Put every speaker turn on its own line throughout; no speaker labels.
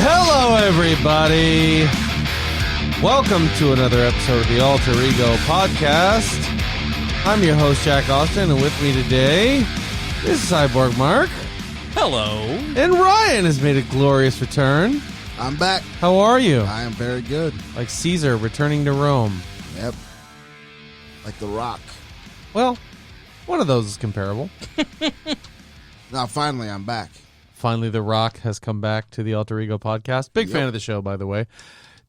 Hello, everybody. Welcome to another episode of the Alter Ego Podcast. I'm your host, Jack Austin, and with me today is Cyborg Mark.
Hello.
And Ryan has made a glorious return.
I'm back.
How are you?
I am very good.
Like Caesar returning to Rome.
Yep. Like The Rock.
Well, one of those is comparable.
Now, finally, I'm back.
Finally, The Rock has come back to the Alter Ego Podcast. Big fan of the show, by the way.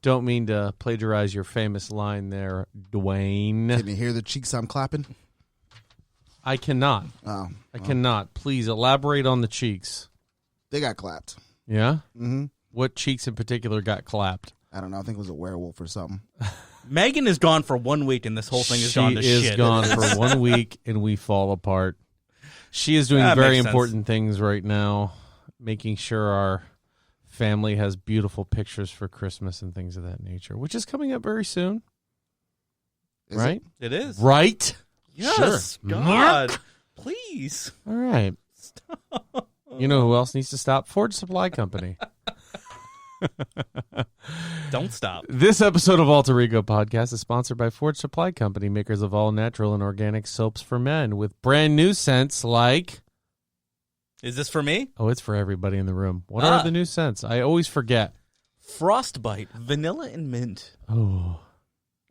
Don't mean to plagiarize your famous line there, Dwayne.
Can you hear the cheeks I'm clapping?
I cannot.
Oh.
I cannot. Please elaborate on the cheeks.
They got clapped.
Yeah?
Mm-hmm.
What cheeks in particular got clapped?
I don't know. I think it was a werewolf or something.
Megan is gone for 1 week, and this whole thing has gone to shit.
She is gone for 1 week, and we fall apart. She is doing
That
very
makes
important things right now, making sure our family has beautiful pictures for Christmas and things of that nature, which is coming up very soon.
Is
right?
It is.
Right?
Yes.
Sure.
God.
Mark.
Please.
All right.
Stop.
You know who else needs to stop? Ford Supply Company.
Don't stop.
This episode of Alter Ego Podcast is sponsored by Ford Supply Company, makers of all natural and organic soaps for men with brand new scents like...
Is this for me?
Oh, it's for everybody in the room. What are the new scents? I always forget.
Frostbite, vanilla and mint.
Oh.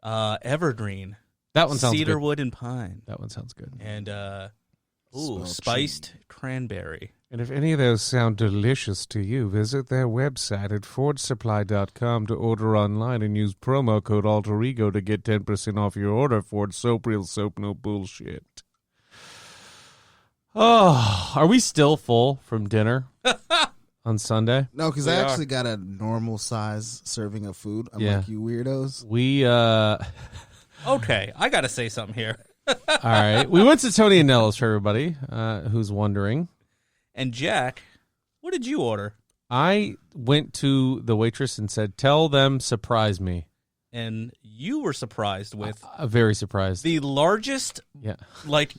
Evergreen.
That one sounds
Cedarwood and pine.
That one sounds good.
And,
Smell
spiced cranberry.
And if any of those sound delicious to you, visit their website at FordSupply.com to order online and use promo code AlterEgo to get 10% off your order. Ford Soap, real soap, no bullshit. Oh, are we still full from dinner on Sunday?
No, because I actually got a normal size serving of food. I'm like, you weirdos.
We,
Okay, I got to say something here.
all right. We went to Tony and Nella's for everybody who's wondering.
And Jack, what did you order?
I went to the waitress and said, tell them surprise me.
And you were surprised with
Very surprised.
the largest,
Yeah.
like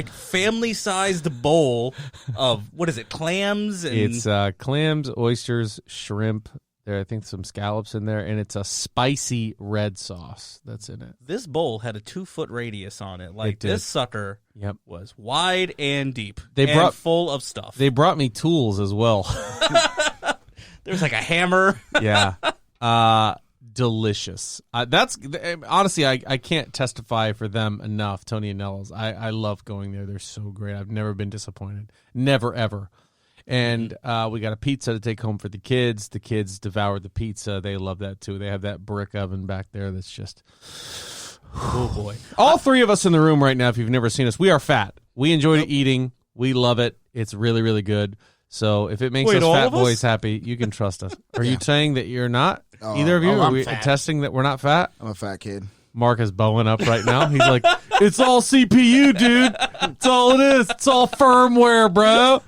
family-sized bowl of, what is it, clams? And
It's clams, oysters, shrimp. There, I think some scallops in there, and it's a spicy red sauce that's in it.
This bowl had a 2-foot radius on it. Like,
It did.
this sucker
Yep.
was wide and deep
They
full of stuff.
They brought me tools as well.
There's like a hammer.
Yeah. Delicious. That's honestly, I can't testify for them enough. Tony and Nella's. I love going there. They're so great. I've never been disappointed. Never ever. And we got a pizza to take home for the kids. The kids devoured the pizza. They love that too. They have that brick oven back there that's just.
Oh boy!
All three of us in the room right now. If you've never seen us, we are fat. We enjoy eating. We love it. It's really, really good. So if it makes us fat boys happy, you can trust us. Are you saying that you're not? Either of you? Are we attesting that we're not fat?
I'm a fat kid.
Mark is bowing up right now. He's like, it's all CPU, dude. It's all it is. It's all firmware, bro.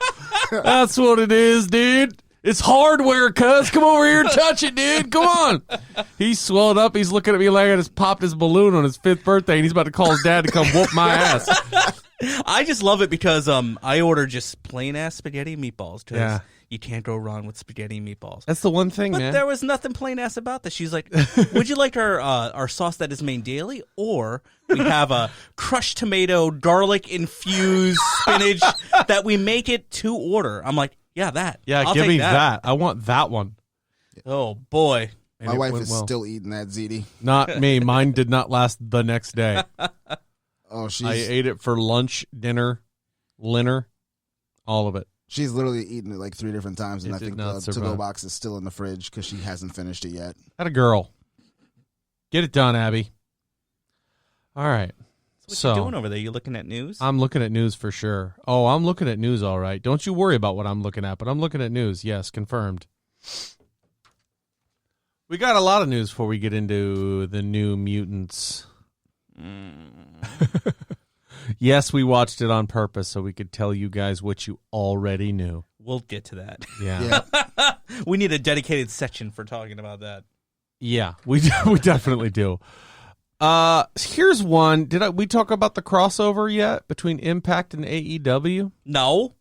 That's what it is, dude. It's hardware, cuz. Come over here and touch it, dude. Come on. He's swelled up. He's looking at me like I just popped his balloon on his 5th birthday, and he's about to call his dad to come whoop my ass.
I just love it because I ordered just plain ass spaghetti and meatballs because you can't go wrong with spaghetti and meatballs.
That's the one thing,
but
man.
There was nothing plain ass about this. She's like, "Would you like our sauce that is made daily, or we have a crushed tomato, garlic infused spinach that we make it to order?" I'm like, "Yeah, that.
Yeah,
I'll
give
take
me
that.
I want that one."
Oh boy,
And
My
it
wife
went
is
well.
still eating that ziti.
Not me. Mine did not last the next day.
Oh,
I ate it for lunch, dinner, all of it.
She's literally eaten it like 3 different times, and
It
I
did
think
not
the
survive.
to-go box is still in the fridge because she hasn't finished it yet.
Had a girl. Get it done, Abby. All right.
What you doing over there? You looking at news?
I'm looking at news for sure. Oh, I'm looking at news, all right. Don't you worry about what I'm looking at, but I'm looking at news. Yes, confirmed. We got a lot of news before we get into the new Mutants. Yes, we watched it on purpose so we could tell you guys what you already knew.
We'll get to that.
Yeah.
We need a dedicated section for talking about that.
Yeah, we definitely do. Here's one. We talk about the crossover yet between Impact and AEW?
No.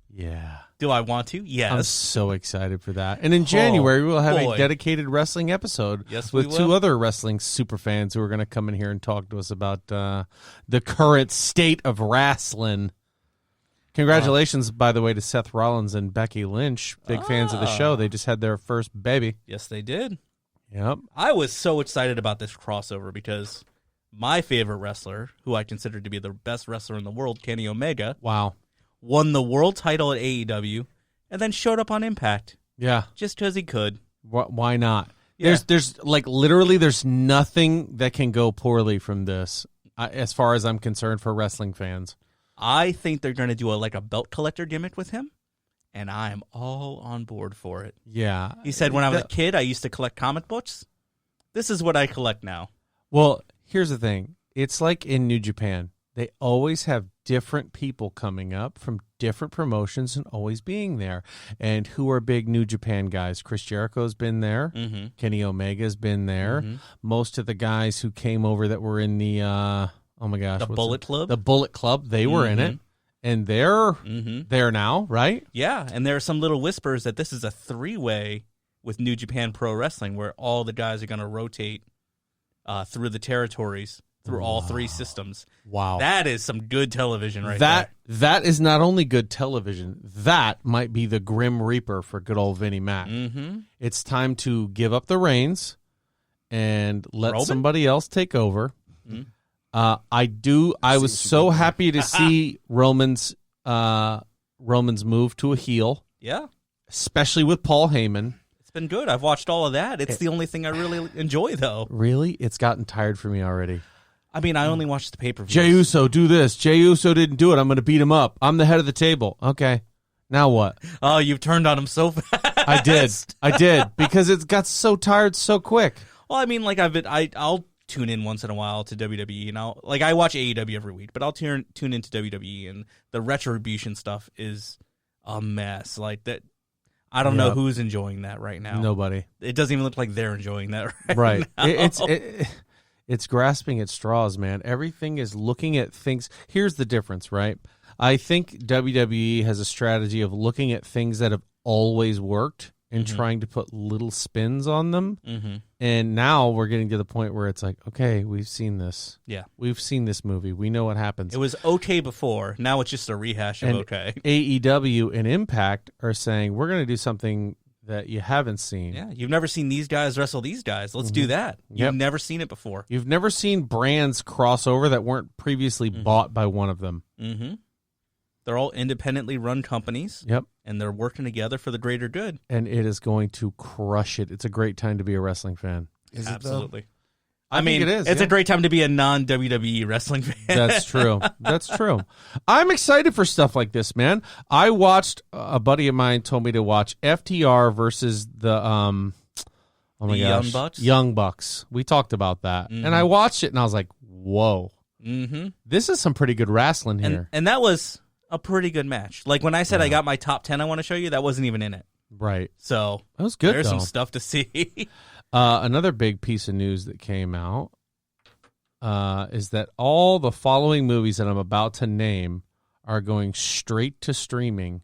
Yeah.
Do I want to? Yes.
I'm so excited for that. And in January, we'll have a dedicated wrestling episode with two other wrestling super fans who are going to come in here and talk to us about the current state of wrestling. Congratulations, by the way, to Seth Rollins and Becky Lynch. Big fans of the show. They just had their first baby.
Yes, they did.
Yep.
I was so excited about this crossover because my favorite wrestler, who I consider to be the best wrestler in the world, Kenny Omega.
Wow.
Won the world title at AEW, and then showed up on Impact.
Yeah.
Just because he could.
Why not?
Yeah.
There's like literally there's nothing that can go poorly from this as far as I'm concerned for wrestling fans.
I think they're going to do a belt collector gimmick with him, and I am all on board for it.
Yeah.
He said, when I was a kid, I used to collect comic books. This is what I collect now.
Well, here's the thing. It's like in New Japan. They always have different people coming up from different promotions and always being there. And who are big New Japan guys? Chris Jericho's been there.
Mm-hmm.
Kenny Omega's been there.
Mm-hmm.
Most of the guys who came over that were in the, oh my gosh.
The Bullet Club?
The Bullet Club, they were in it. And they're there now, right?
Yeah, and there are some little whispers that this is a three-way with New Japan Pro Wrestling where all the guys are going to rotate through the territories. Through all three systems.
Wow.
That is some good television there.
That is not only good television, that might be the Grim Reaper for good old Vinnie Mac.
Mm-hmm.
It's time to give up the reins and let somebody else take over.
Mm-hmm.
I was so happy to see Roman's move to a heel.
Yeah.
Especially with Paul Heyman.
It's been good. I've watched all of that. It's the only thing I really enjoy, though.
Really? It's gotten tired for me already.
I mean, I only watched the pay-per-view.
Jey Uso, do this. Jey Uso didn't do it. I'm going to beat him up. I'm the head of the table. Okay. Now what?
Oh, you've turned on him so fast.
I did. Because it got so tired so quick.
Well, I mean, like I'll tune in once in a while to WWE, and I watch AEW every week, but I'll tune into WWE, and the Retribution stuff is a mess. Like that, I don't know who's enjoying that right now.
Nobody.
It doesn't even look like they're enjoying that
right
now.
It's grasping at straws, man. Everything is looking at things. Here's the difference, right? I think WWE has a strategy of looking at things that have always worked and trying to put little spins on them. Mm-hmm. And now we're getting to the point where it's like, okay, we've seen this.
Yeah.
We've seen this movie. We know what happens.
It was okay before. Now it's just a rehash of okay.
AEW and Impact are saying, we're going to do something that you haven't seen.
Yeah, you've never seen these guys wrestle these guys. Let's do that. You've never seen it before.
You've never seen brands cross over that weren't previously bought by one of them.
Mm-hmm. They're all independently run companies.
Yep.
And they're working together for the greater good.
And it is going to crush it. It's a great time to be a wrestling fan.
Is
Absolutely.
It
I mean,
it is.
It's a great time to be a non-WWE wrestling fan.
That's true. That's true. I'm excited for stuff like this, man. I watched, a buddy of mine told me to watch FTR versus the
Young Bucks?
Young Bucks. We talked about that. And I watched it and I was like, whoa.
Mm-hmm.
This is some pretty good wrestling here.
And that was a pretty good match. Like when I said I got my top 10 I want to show you, that wasn't even in it.
Right.
So
that was good.
There's some stuff to see.
Another big piece of news that came out is that all the following movies that I'm about to name are going straight to streaming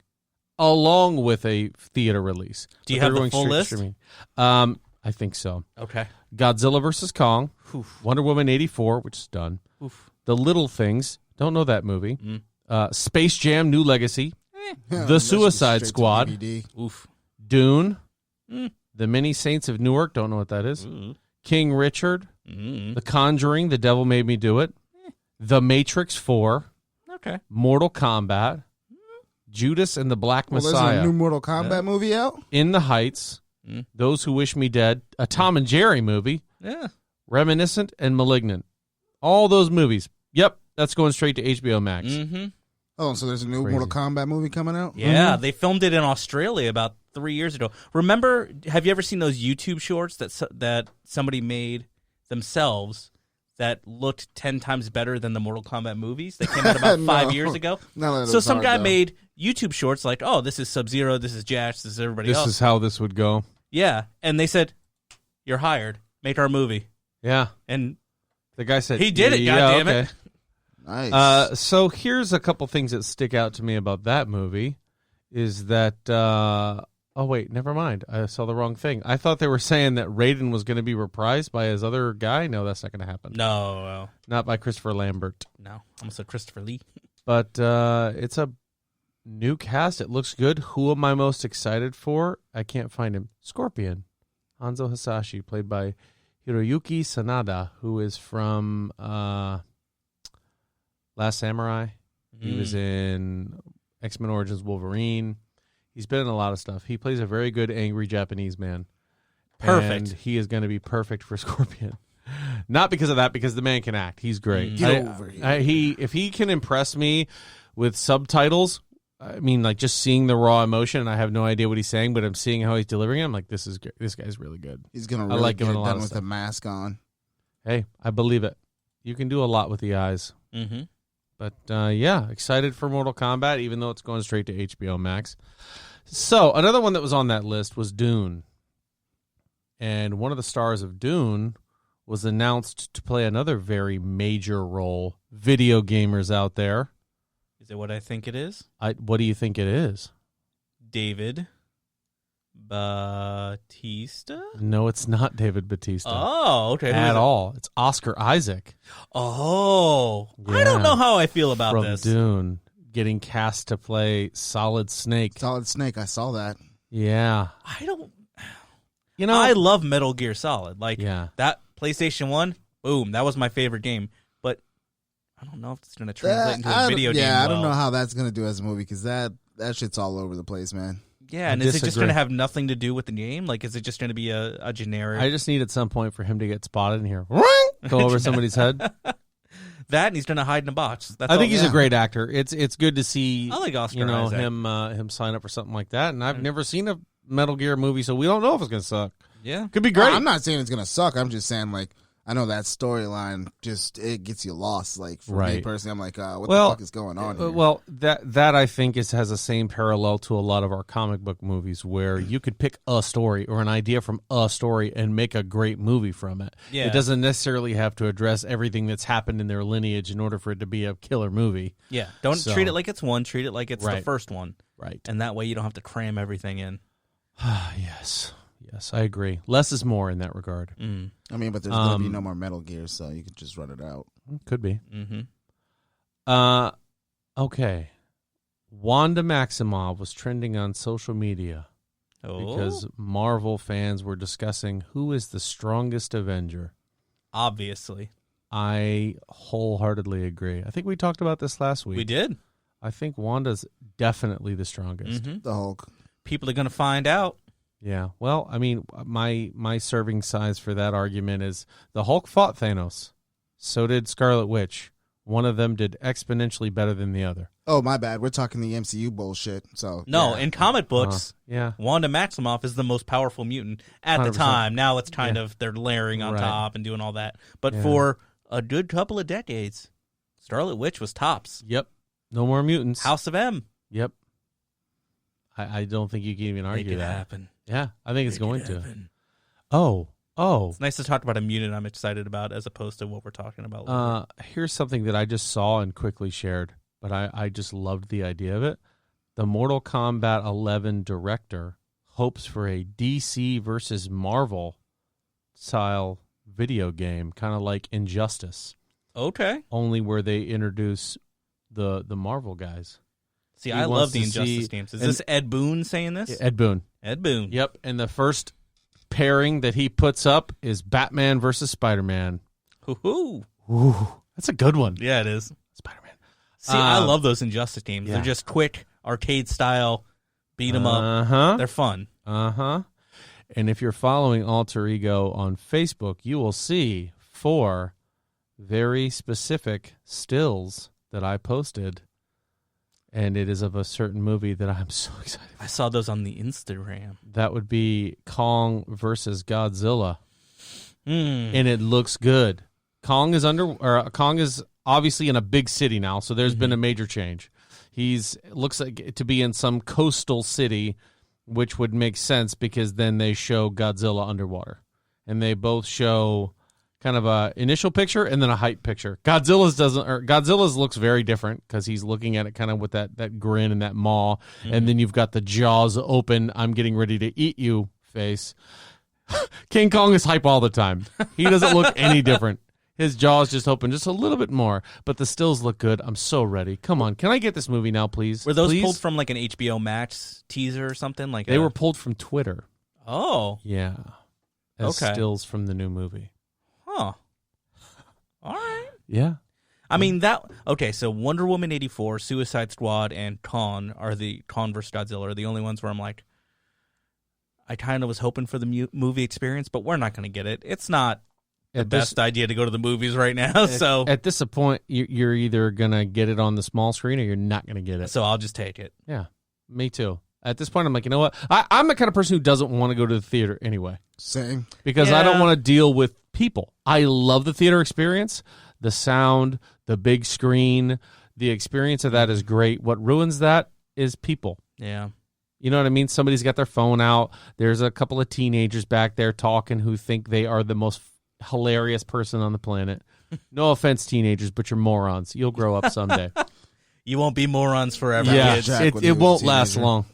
along with a theater release.
Do you have the full list?
I think so.
Okay.
Godzilla vs. Kong, Wonder Woman 84, which is done. The Little Things, don't know that movie. Space Jam: New Legacy, The Suicide Squad, Dune, The Many Saints of Newark, don't know what that is. King Richard, The Conjuring, The Devil Made Me Do It, The Matrix 4, Mortal Kombat, Judas and the Black Messiah.
There's a new Mortal Kombat movie out?
In the Heights, Those Who Wish Me Dead, a Tom and Jerry movie, Reminiscent, and Malignant. All those movies. Yep, that's going straight to HBO Max.
Oh, so there's a new Mortal Kombat movie coming out?
Yeah, they filmed it in Australia about 3 years ago. Remember, have you ever seen those YouTube shorts that somebody made themselves that looked 10 times better than the Mortal Kombat movies that came out about 5 years ago? So some guy made YouTube shorts like, oh, this is Sub-Zero, this is Jax, this is everybody else.
This is how this would go.
Yeah, and they said, you're hired. Make our movie.
Yeah.
And
The guy said
He did it, goddammit.
Nice.
So here's a couple things that stick out to me about that movie. Is that oh wait, never mind. I saw the wrong thing. I thought they were saying that Raiden was going to be reprised by his other guy. No, that's not going to happen.
No.
Not by Christopher Lambert.
No. Almost said Christopher Lee.
But it's a new cast. It looks good. Who am I most excited for? I can't find him. Scorpion. Hanzo Hasashi, played by Hiroyuki Sanada, who is from Last Samurai. He was in X-Men Origins Wolverine. He's been in a lot of stuff. He plays a very good angry Japanese man.
Perfect.
And he is going to be perfect for Scorpion. Not because of that, because the man can act. He's great.
Get over here.
If he can impress me with subtitles, I mean, like just seeing the raw emotion, and I have no idea what he's saying, but I'm seeing how he's delivering it. I'm like, this guy's really good.
He's gonna really
like him
get
in a
it
lot
done
of
with
stuff.
a mask on.
Hey, I believe it. You can do a lot with the eyes.
Mm-hmm.
But yeah, excited for Mortal Kombat, even though it's going straight to HBO Max. So another one that was on that list was Dune. And one of the stars of Dune was announced to play another very major role. Video gamers out there.
Is it what I think it is?
What do you think it is?
David Bautista?
No, it's not David Bautista.
Oh, okay. Who is
At
it?
all. It's Oscar Isaac.
Oh. I
Yeah.
don't know how I feel about
From
this.
Dune. Getting cast to play Solid Snake.
Solid Snake. I saw that.
Yeah.
I don't...
You know,
I love Metal Gear Solid. Like,
yeah.
that PlayStation 1, boom, that was my favorite game. But I don't know if it's going to translate into a video game.
Yeah, I don't
well.
know how that's gonna do as a movie because that shit's all over the place, man.
Yeah, and
I
is it just
disagree.
going to have nothing to do with the game? Like, is it just going to be a generic...
I just need at some point for him to get spotted in here. Go over somebody's head.
That, and he's going to hide in a box. That's
I think
all.
he's a great actor. It's good to see.
I like Oscar Isaac.
him sign up for something like that. And I've never seen a Metal Gear movie, so we don't know if it's gonna suck.
Yeah.
Could be great.
I'm not saying it's gonna suck. I'm just saying like I know that storyline just it gets you lost. Like for me
Right.
personally, I'm like, what the fuck is going on here?
Well, that I think has the same parallel to a lot of our comic book movies, where you could pick a story or an idea from a story and make a great movie from it.
Yeah.
It doesn't necessarily have to address everything that's happened in their lineage in order for it to be a killer movie.
Yeah. Don't
So-
treat it like it's one. Treat it like it's the
Right.
first one.
Right.
And that way you don't have to cram everything in.
Yes, I agree. Less is more in that regard.
Mm.
I mean, but there's gonna be no more Metal Gear, so you could just run it out.
Could be.
Mm-hmm.
Okay. Wanda Maximoff was trending on social media
Oh.
because Marvel fans were discussing who is the strongest Avenger.
Obviously.
I wholeheartedly agree. I think we talked about this last week.
We did.
I think Wanda's definitely the strongest.
Mm-hmm.
The Hulk.
People are going to find out.
Yeah. Well, I mean, my serving size for that argument is the Hulk fought Thanos. So did Scarlet Witch. One of them did exponentially better than the other.
Oh, my bad. We're talking the MCU bullshit. So
No,
yeah.
in comic books,
Yeah.
Wanda Maximoff is the most powerful mutant at the
100%.
time. Now it's kind
Yeah.
of, they're layering on
Right.
top and doing all that. But
Yeah.
for a good couple of decades, Scarlet Witch was tops.
Yep. No more mutants.
House of M.
Yep. I don't think you can even argue
Make it
that.
happen.
Yeah, I think it's
Make
going
it
to.
happen.
Oh.
It's nice to talk about a mutant I'm excited about as opposed to what we're talking about later.
Here's something that I just saw and quickly shared, but I just loved the idea of it. The Mortal Kombat 11 director hopes for a DC versus Marvel style video game, kind of like Injustice,
Okay.
only where they introduce the Marvel guys.
See,
He
I
wants
love the
to
Injustice
see-
games. Is
and-
this Ed Boon saying this?
Ed Boon.
Ed Boon.
Yep, and the first pairing that he puts up is Batman versus Spider-Man.
Hoo-hoo.
Ooh, that's a good one.
Yeah, it is.
Spider-Man.
See, I love those Injustice games.
yeah.
They're just quick, arcade style, beat 'em up.
Uh-huh.
They're fun.
Uh-huh. And if you're following Alter Ego on Facebook, you will see 4 very specific stills that I posted. And it is of a certain movie that I'm so excited for.
I saw those on the Instagram.
That would be Kong versus Godzilla.
Mm.
And it looks good. Kong is obviously in a big city now, so there's been a major change. Looks like to be in some coastal city, which would make sense because then they show Godzilla underwater. And they both show kind of a initial picture and then a hype picture. Godzilla's looks very different because he's looking at it kind of with that grin and that maw, and then you've got the jaws open, I'm getting ready to eat you face. King Kong is hype all the time. He doesn't look any different. His jaws just open just a little bit more, but the stills look good. I'm so ready. Come on, can I get this movie now, please?
Were those
Please?
pulled from like an HBO Max teaser or something? Like
They were pulled from Twitter.
Oh,
Yeah. As
Okay.
stills from the new movie.
huh. All right.
Yeah.
I mean Okay, so Wonder Woman 84, Suicide Squad, and Kong vs. Godzilla are the only ones where I'm like, I kind of was hoping for the movie experience, but we're not going to get it. It's not the best idea to go to the movies right now. So
At this point, you're either going to get it on the small screen or you're not going to get it.
so I'll just take it.
Yeah, me too. At this point, I'm like, you know what? I'm the kind of person who doesn't want to go to the theater anyway
Same.
because I don't
Yeah.
want to deal with people. I love the theater experience, the sound, the big screen. The experience of that is great. What ruins that is people.
Yeah.
You know what I mean? Somebody's got their phone out. There's a couple of teenagers back there talking who think they are the most hilarious person on the planet. No offense, teenagers, but you're morons. You'll grow up someday.
You won't be morons forever.
Yeah,
kids.
Jack when he
it
was a
won't last
teenager.
long.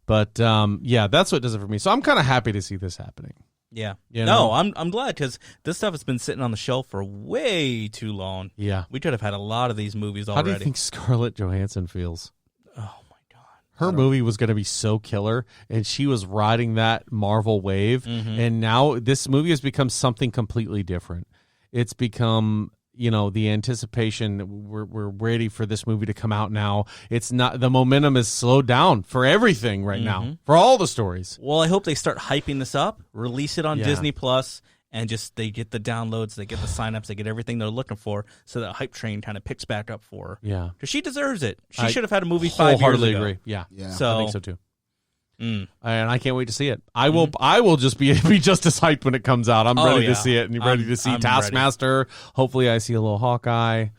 But yeah, that's what does it for me. So I'm kind of happy to see this happening.
Yeah.
You
No,
know?
I'm glad because this stuff has been sitting on the shelf for way too long.
Yeah.
We could have had a lot of these movies
How
already.
do you think Scarlett Johansson feels?
Oh my god.
Her movie was going to be so killer, and she was riding that Marvel wave, and now this movie has become something completely different. It's become, the anticipation. We're ready for this movie to come out now. It's not, the momentum is slowed down for everything right now, for all the stories.
Well, I hope they start hyping this up, release it on
Yeah.
Disney Plus, and just they get the downloads, they get the signups, they get everything they're looking for, so that hype train kind of picks back up for her.
Yeah.
Because she deserves it. She
I
should have had a movie 5 years
Wholeheartedly
ago.
agree. Yeah.
Yeah.
So
I think so too.
mm.
And I can't wait to see it. I will just be just as hyped when it comes out. I'm
Oh,
ready
yeah.
to see it and ready to see
I'm
Taskmaster. Hopefully I see a little Hawkeye. I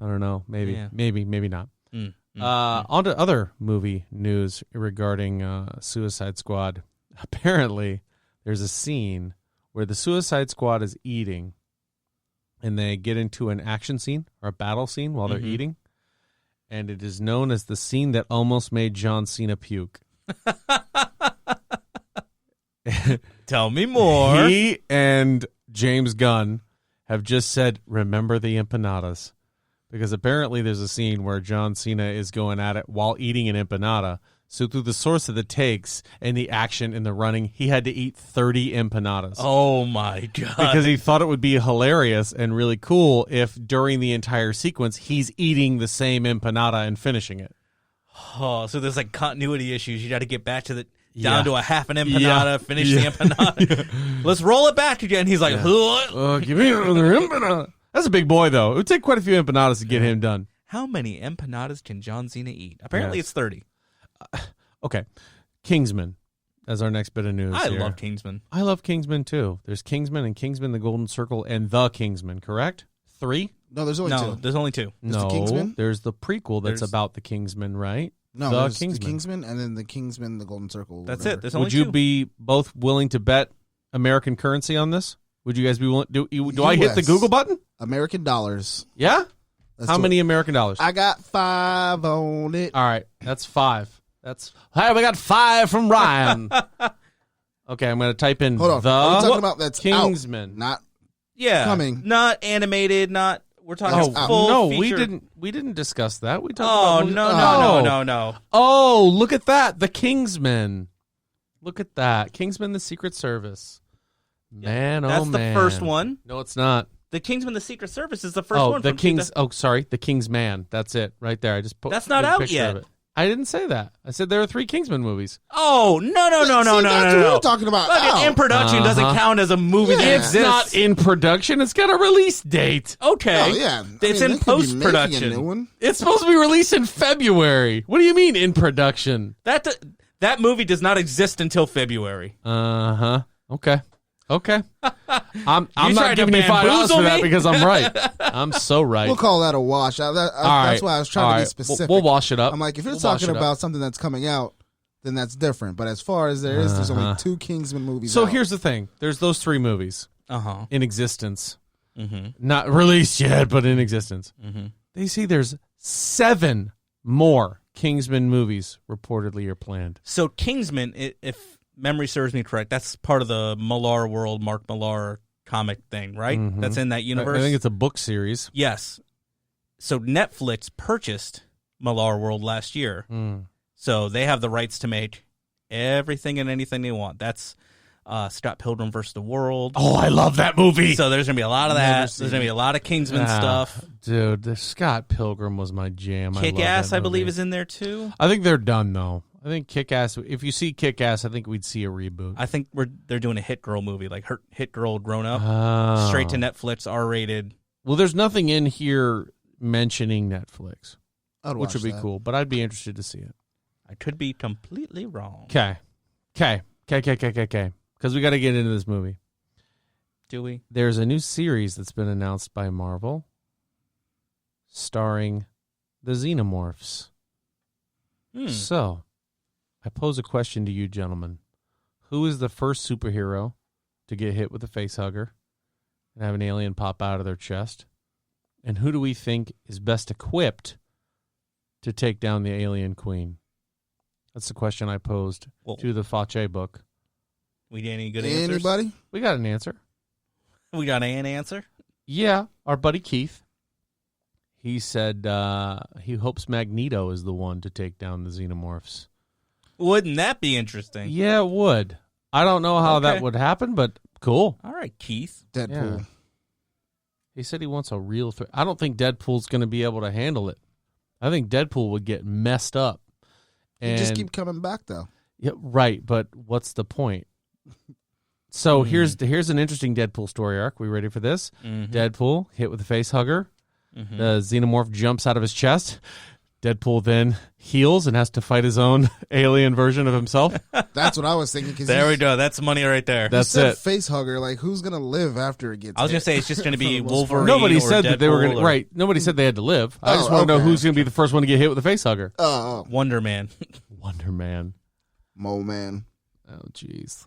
don't know. Maybe,
Yeah.
maybe not.
Mm.
On to other movie news regarding Suicide Squad. Apparently, there's a scene where the Suicide Squad is eating, and they get into an action scene or a battle scene while they're eating, and it is known as the scene that almost made John Cena puke.
Tell me more.
He and James Gunn have just said, remember the empanadas. Because apparently there's a scene where John Cena is going at it while eating an empanada. So through the source of the takes and the action and the running, he had to eat 30 empanadas.
Oh my god.
Because he thought it would be hilarious and really cool if during the entire sequence he's eating the same empanada and finishing it.
Oh, so there's like continuity issues. You got to get back to
Yeah.
down to a half an empanada,
Yeah.
finish
Yeah.
the empanada. Let's roll it back again. He's like,
Give me another empanada. That's a big boy, though. It would take quite a few empanadas to get him done.
how many empanadas can John Cena eat? Apparently
Yes.
it's 30.
Okay. Kingsman as our next bit of news.
I
here.
love Kingsman.
I love Kingsman, too. There's Kingsman and Kingsman the Golden Circle and The Kingsman, correct? 3?
No, there's only
No,
two.
there's only 2.
There's the
No.
Kingsman?
There's the prequel that's
There's-
about the Kingsman, right?
No,
The
there's
Kingsman.
the Kingsman and then the Kingsman, the Golden Circle.
That's
whatever.
it. There's only
Would you
2.
be both willing to bet American currency on this? Would you guys be willing? Do I hit the
US.
Google button?
American dollars.
Yeah?
Let's
How
do
many
it.
American dollars?
I got 5 on it.
All right, that's 5. Hey, we got 5 from Ryan. Okay, I'm going to type in
Hold on.
the
Are we talking about that's
Kingsman.
out, not
Yeah.
coming.
Not animated, not we're talking
Oh,
full
no,
feature.
we didn't discuss that. We talked
Oh,
about
no,
Oh.
no.
Oh, look at that. The Kingsman. Look at that. Kingsman the Secret Service. Man,
That's
oh
the
man.
first one.
No, it's not.
The Kingsman the Secret Service is the first
Oh,
one.
the
from
King's. Oh, sorry, the Kingsman. That's it, right there. I just put.
That's not
did a
out
picture
yet.
of it. I didn't say that. I said there are 3 Kingsman movies.
Oh, no.
See, that's what we're talking about.
Look,
Ow.
in production doesn't
Uh-huh.
count as a movie that
Yeah.
It's
exists.
not in production. It's got a release date.
Okay.
Oh, yeah.
It's
I
in
mean, they could be making a
post-production.
new one.
It's supposed to be released in February. What do you mean in production?
That movie does not exist until February.
Uh-huh. Okay. I'm
tried
not
to
giving you $5
bamboozle
for that
me?
because I'm right. I'm so right.
We'll call that a wash.
All
That's
right.
why I was trying
All
to be
right.
specific.
We'll wash it up.
I'm like, if you're
We'll wash
talking
it up.
about something that's coming out, then that's different. But as far as there's only 2 Kingsman movies
So
out.
here's the thing. There's those 3 movies. in existence.
Mm-hmm.
Not released yet, but in existence.
Mm-hmm.
They say there's 7 more Kingsman movies reportedly are planned.
So Kingsman, if memory serves me correct, that's part of the Millar world, Mark Millar comic thing, right?
Mhm.
That's in that universe?
I think it's a book series.
Yes. So Netflix purchased Millar World last year.
Mm.
So they have the rights to make everything and anything they want. That's Scott Pilgrim versus the World.
Oh, I love that movie.
So there's going to be a lot of
Never
that.
seen
There's going to be a lot of Kingsman stuff.
Dude, the Scott Pilgrim was my jam.
Kick-Ass,
I
I believe,
movie.
is in there too.
I think they're done, though. I think Kick-Ass, if you see Kick-Ass, I think we'd see a reboot.
I think they're doing a Hit Girl movie, like Hit Girl Grown Up.
Oh.
Straight to Netflix, R-rated.
Well, there's nothing in here mentioning Netflix,
I'd
which
watch
would be
that.
cool, but I'd be interested to see it.
I could be completely wrong.
Okay. Because we got to get into this movie.
Do we?
There's a new series that's been announced by Marvel starring the Xenomorphs. So, I pose a question to you, gentlemen. Who is the first superhero to get hit with a face hugger and have an alien pop out of their chest? And who do we think is best equipped to take down the alien queen? That's the question I posed to the Fauci book.
We got any good answers?
Anybody?
We got an answer.
We got an answer?
Yeah, our buddy Keith. He said he hopes Magneto is the one to take down the Xenomorphs.
Wouldn't that be interesting?
Yeah, it would. I don't know how that
Okay.
would happen, but cool.
All right, Keith.
Deadpool.
Yeah. He said he wants a real threat. I don't think Deadpool's going to be able to handle it. I think Deadpool would get messed up.
You just
And-
keep coming back, though.
Yeah, right, but what's the point? So here's an interesting Deadpool story arc. We ready for this? Deadpool hit with a face hugger. The Xenomorph jumps out of his chest. Deadpool then heals and has to fight his own alien version of himself.
That's what I was thinking. Cause
There we go. That's money right there.
That's
said
it.
face hugger. Like, who's gonna live after it gets?
I was going
hit?
to say it's just going to be
For the most part.
Wolverine.
Nobody
or
said that they were
Deadpool
going to.
or
Right. Nobody said they had to live. I just
Oh,
want to know
okay.
who's going to be the first one to get hit with a face hugger.
Oh,
Wonder Man.
Wonder Man.
Mole Man.
Oh, jeez.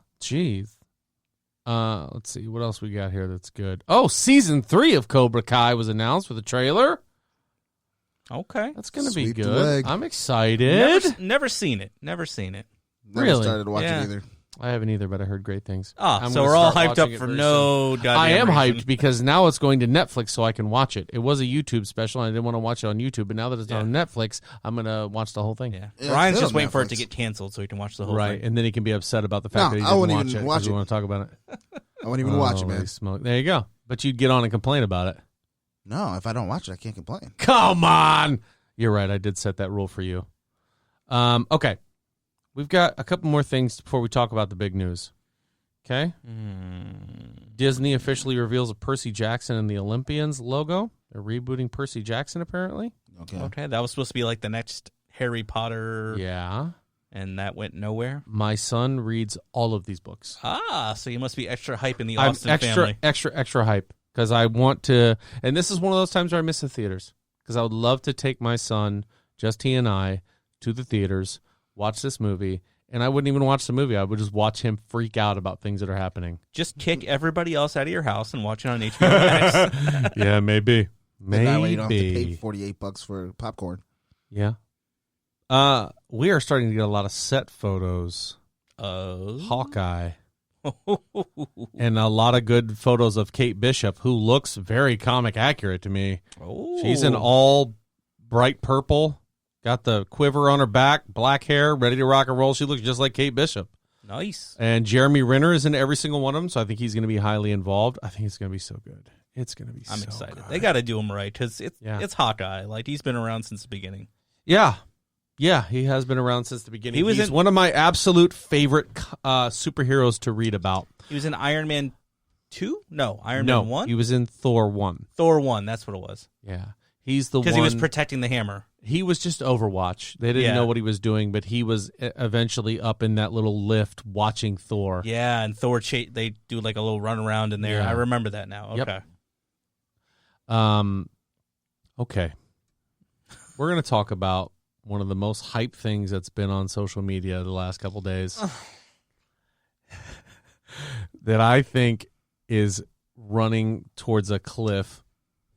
Let's see. What else we got here that's good? Oh, season 3 of Cobra Kai was announced with a trailer.
Okay.
That's going to be
Sweep the
good.
leg.
I'm excited.
Never seen it. Never seen it.
Never
Really?
started watching
Yeah.
either.
I haven't either, but I heard great things.
Ah,
I'm
so
gonna
we're all
start
hyped up
watching it
for
very
no
soon.
goddamn
I am
reason.
hyped because now it's going to Netflix so I can watch it. It was a YouTube special and I didn't want to watch it on YouTube, but now that it's on Netflix, I'm going to watch the whole thing.
Yeah.
Yeah,
Ryan's
it's
just
on
waiting for it to
Netflix.
get canceled so he can watch the whole
Right,
thing.
and then he can be upset about the fact
No,
that he
I
didn't
wouldn't
watch
even
it
watch
because we
it.
want to talk about it.
I wouldn't even watch it, man.
Holy smoke. There you go. But you'd get on and complain about it.
No, if I don't watch it, I can't complain.
Come on. You're right. I did set that rule for you. Okay. We've got a couple more things before we talk about the big news. Okay? Disney officially reveals a Percy Jackson and the Olympians logo. They're rebooting Percy Jackson, apparently.
Okay, that was supposed to be like the next Harry Potter,
Yeah.
and that went nowhere.
My son reads all of these books.
Ah, so you must be extra hype in the
I'm
Austin
extra,
family.
extra hype because I want to. And this is one of those times where I miss the theaters because I would love to take my son, just he and I, to the theaters, watch this movie. And I wouldn't even watch the movie. I would just watch him freak out about things that are happening.
Just kick everybody else out of your house and watch it on HBO Max.
Yeah, maybe.
And that way you don't have to pay
Maybe.
$48 for popcorn.
Yeah. We are starting to get a lot of set photos. Hawkeye. And a lot of good photos of Kate Bishop, who looks very comic accurate to me.
Oh.
She's in all bright purple, got the quiver on her back, black hair, ready to rock and roll. She looks just like Kate Bishop.
Nice.
And Jeremy Renner is in every single one of them, so I think he's going to be highly involved. I think it's going to be so good. It's going to be
I'm
so
excited.
good.
They got to do him right because
Yeah.
it's Hawkeye. Like, he's been around since the beginning.
Yeah. Yeah, he has been around since the beginning.
He's
He's one of my absolute favorite superheroes to read about.
He was in Iron Man 2? No, Iron
No,
Man 1?
he was in Thor 1.
Thor 1, that's what it was.
Yeah. He's the one.
Because he was protecting the hammer.
He was just Overwatch. They didn't
Yeah.
know what he was doing, but he was eventually up in that little lift watching Thor.
Yeah, and Thor, they do like a little run around in there.
Yeah.
I remember that now. Okay.
Yep. Okay. We're going to talk about one of the most hype things that's been on social media the last couple days that I think is running towards a cliff,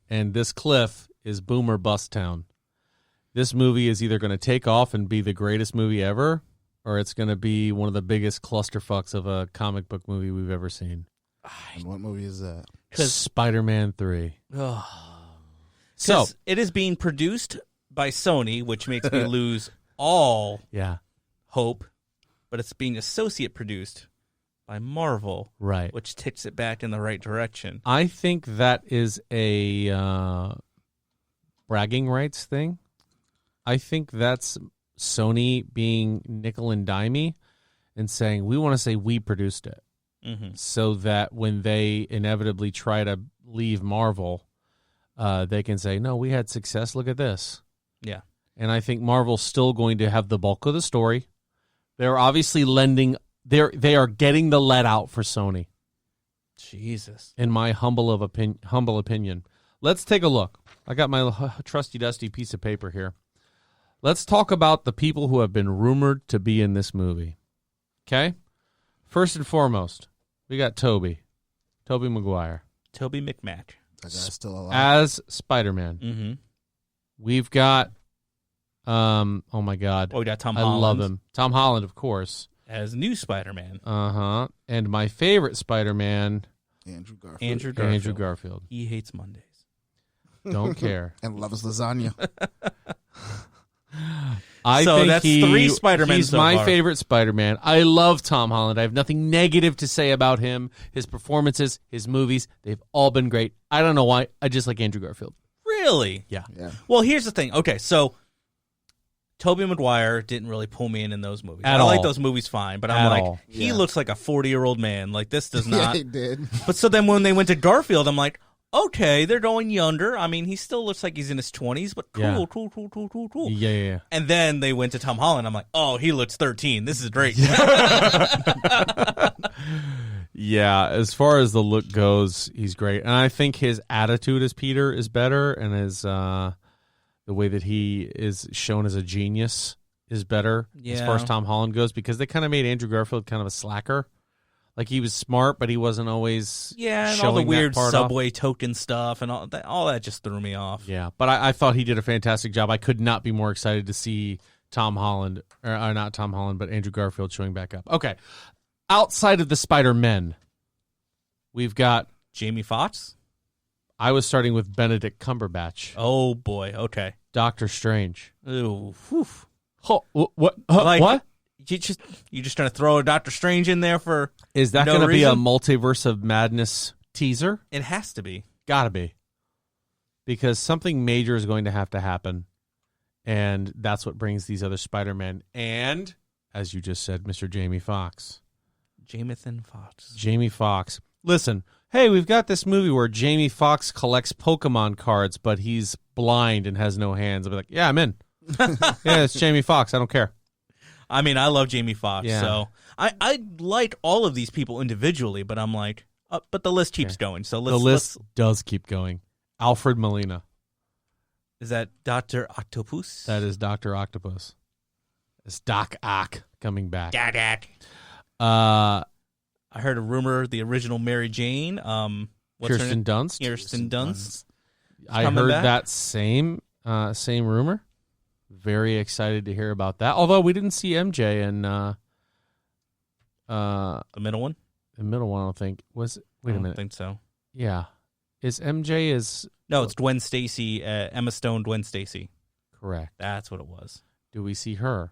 and this cliff is Boom or Bust Town. This movie is either going to take off and be the greatest movie ever, or it's going to be one of the biggest clusterfucks of a comic book movie we've ever seen.
And what movie is that?
Spider-Man 3.
So it is being produced by Sony, which makes me lose all hope, but it's being associate produced by Marvel,
Right.
which tips it back in the right direction.
I think that is a bragging rights thing. I think that's Sony being nickel and dimey and saying, we want to say we produced it.
Mm-hmm.
So that when they inevitably try to leave Marvel, they can say, no, we had success. Look at this.
Yeah.
And I think Marvel's still going to have the bulk of the story. They're obviously they are getting the let out for Sony,
Jesus.
in my humble opinion. Let's take a look. I got my trusty dusty piece of paper here. Let's talk about the people who have been rumored to be in this movie. Okay? First and foremost, we got Tobey Maguire.
Tobey McMac.
That guy's still alive.
As Spider-Man.
Mm-hmm.
We've got, oh my God.
Oh, we got Tom
I
Holland.
love him. Tom Holland, of course.
As new Spider-Man.
Uh-huh. And my favorite Spider-Man,
Andrew Garfield.
Andrew Garfield.
Garfield.
He hates Mondays.
Don't care.
And loves lasagna.
I
So
think
that's 3 Spider-Men
He's
so
my
far.
favorite Spider-Man. I love Tom Holland. I have nothing negative to say about him. His performances, his movies, they've all been great. I don't know why. I just like Andrew Garfield.
Really?
Yeah.
Yeah.
Well, here's the thing. Okay, so Tobey Maguire didn't really pull me in those movies.
At
I like
all.
those movies fine, but I'm
At
like,
all.
he
Yeah.
looks like a 40-year-old man. Like, this does
Yeah,
not.
he did.
But so then when they went to Garfield, I'm like, okay, they're going younger. I mean, he still looks like he's in his 20s, but cool,
Yeah.
cool.
Yeah.
And then they went to Tom Holland. I'm like, oh, he looks 13. This is great.
Yeah, as far as the look goes, he's great. And I think his attitude as Peter is better, and his the way that he is shown as a genius is better as far as
Yeah.
Tom Holland goes, because they kind of made Andrew Garfield kind of a slacker. Like, he was smart, but he wasn't always
Yeah, and
showing
all the
that
weird
part off.
subway token stuff and all that just threw me off.
Yeah, but I thought he did a fantastic job. I could not be more excited to see Tom Holland, or not Tom Holland, but Andrew Garfield showing back up. Okay, outside of the Spider-Men, we've got,
Jamie Foxx?
I was starting with Benedict Cumberbatch,
Oh, boy. Okay.
Doctor Strange.
Ooh, whew.
What?
Like-
What?
You just trying to throw a Doctor Strange in there for...
Is that
no
going to be a
reason?
Multiverse of Madness teaser?
It has to be.
Gotta be. Because something major is going to have to happen, and that's what brings these other Spider-Men. And, as you just said, Mr. Jamie Foxx.
Jamison Foxx.
Jamie Foxx. Listen, hey, we've got this movie where Jamie Foxx collects Pokemon cards, but he's blind and has no hands. I'll be like, yeah, I'm in. Yeah, it's Jamie Foxx. I don't care.
I mean, I love Jamie Foxx,
Yeah.
so I like all of these people individually, but I'm like, but the list keeps going. So
The list does keep going. Alfred Molina.
is that Dr. Octopus?
That is Dr. Octopus. It's Doc Ock coming back.
Dad.
Uh,
I heard a rumor, the original Mary Jane, what's her
Kirsten
name?
Dunst.
Kirsten Dunst.
I
coming
heard
back?
that same rumor. Very excited to hear about that. Although we didn't see MJ in
The middle one?
the middle one, I don't think. Wait
I
a
don't
minute.
think so.
Yeah. Is MJ is
No, it's Gwen Stacy, Emma Stone, Gwen Stacy.
correct.
That's what it was.
Do we see her?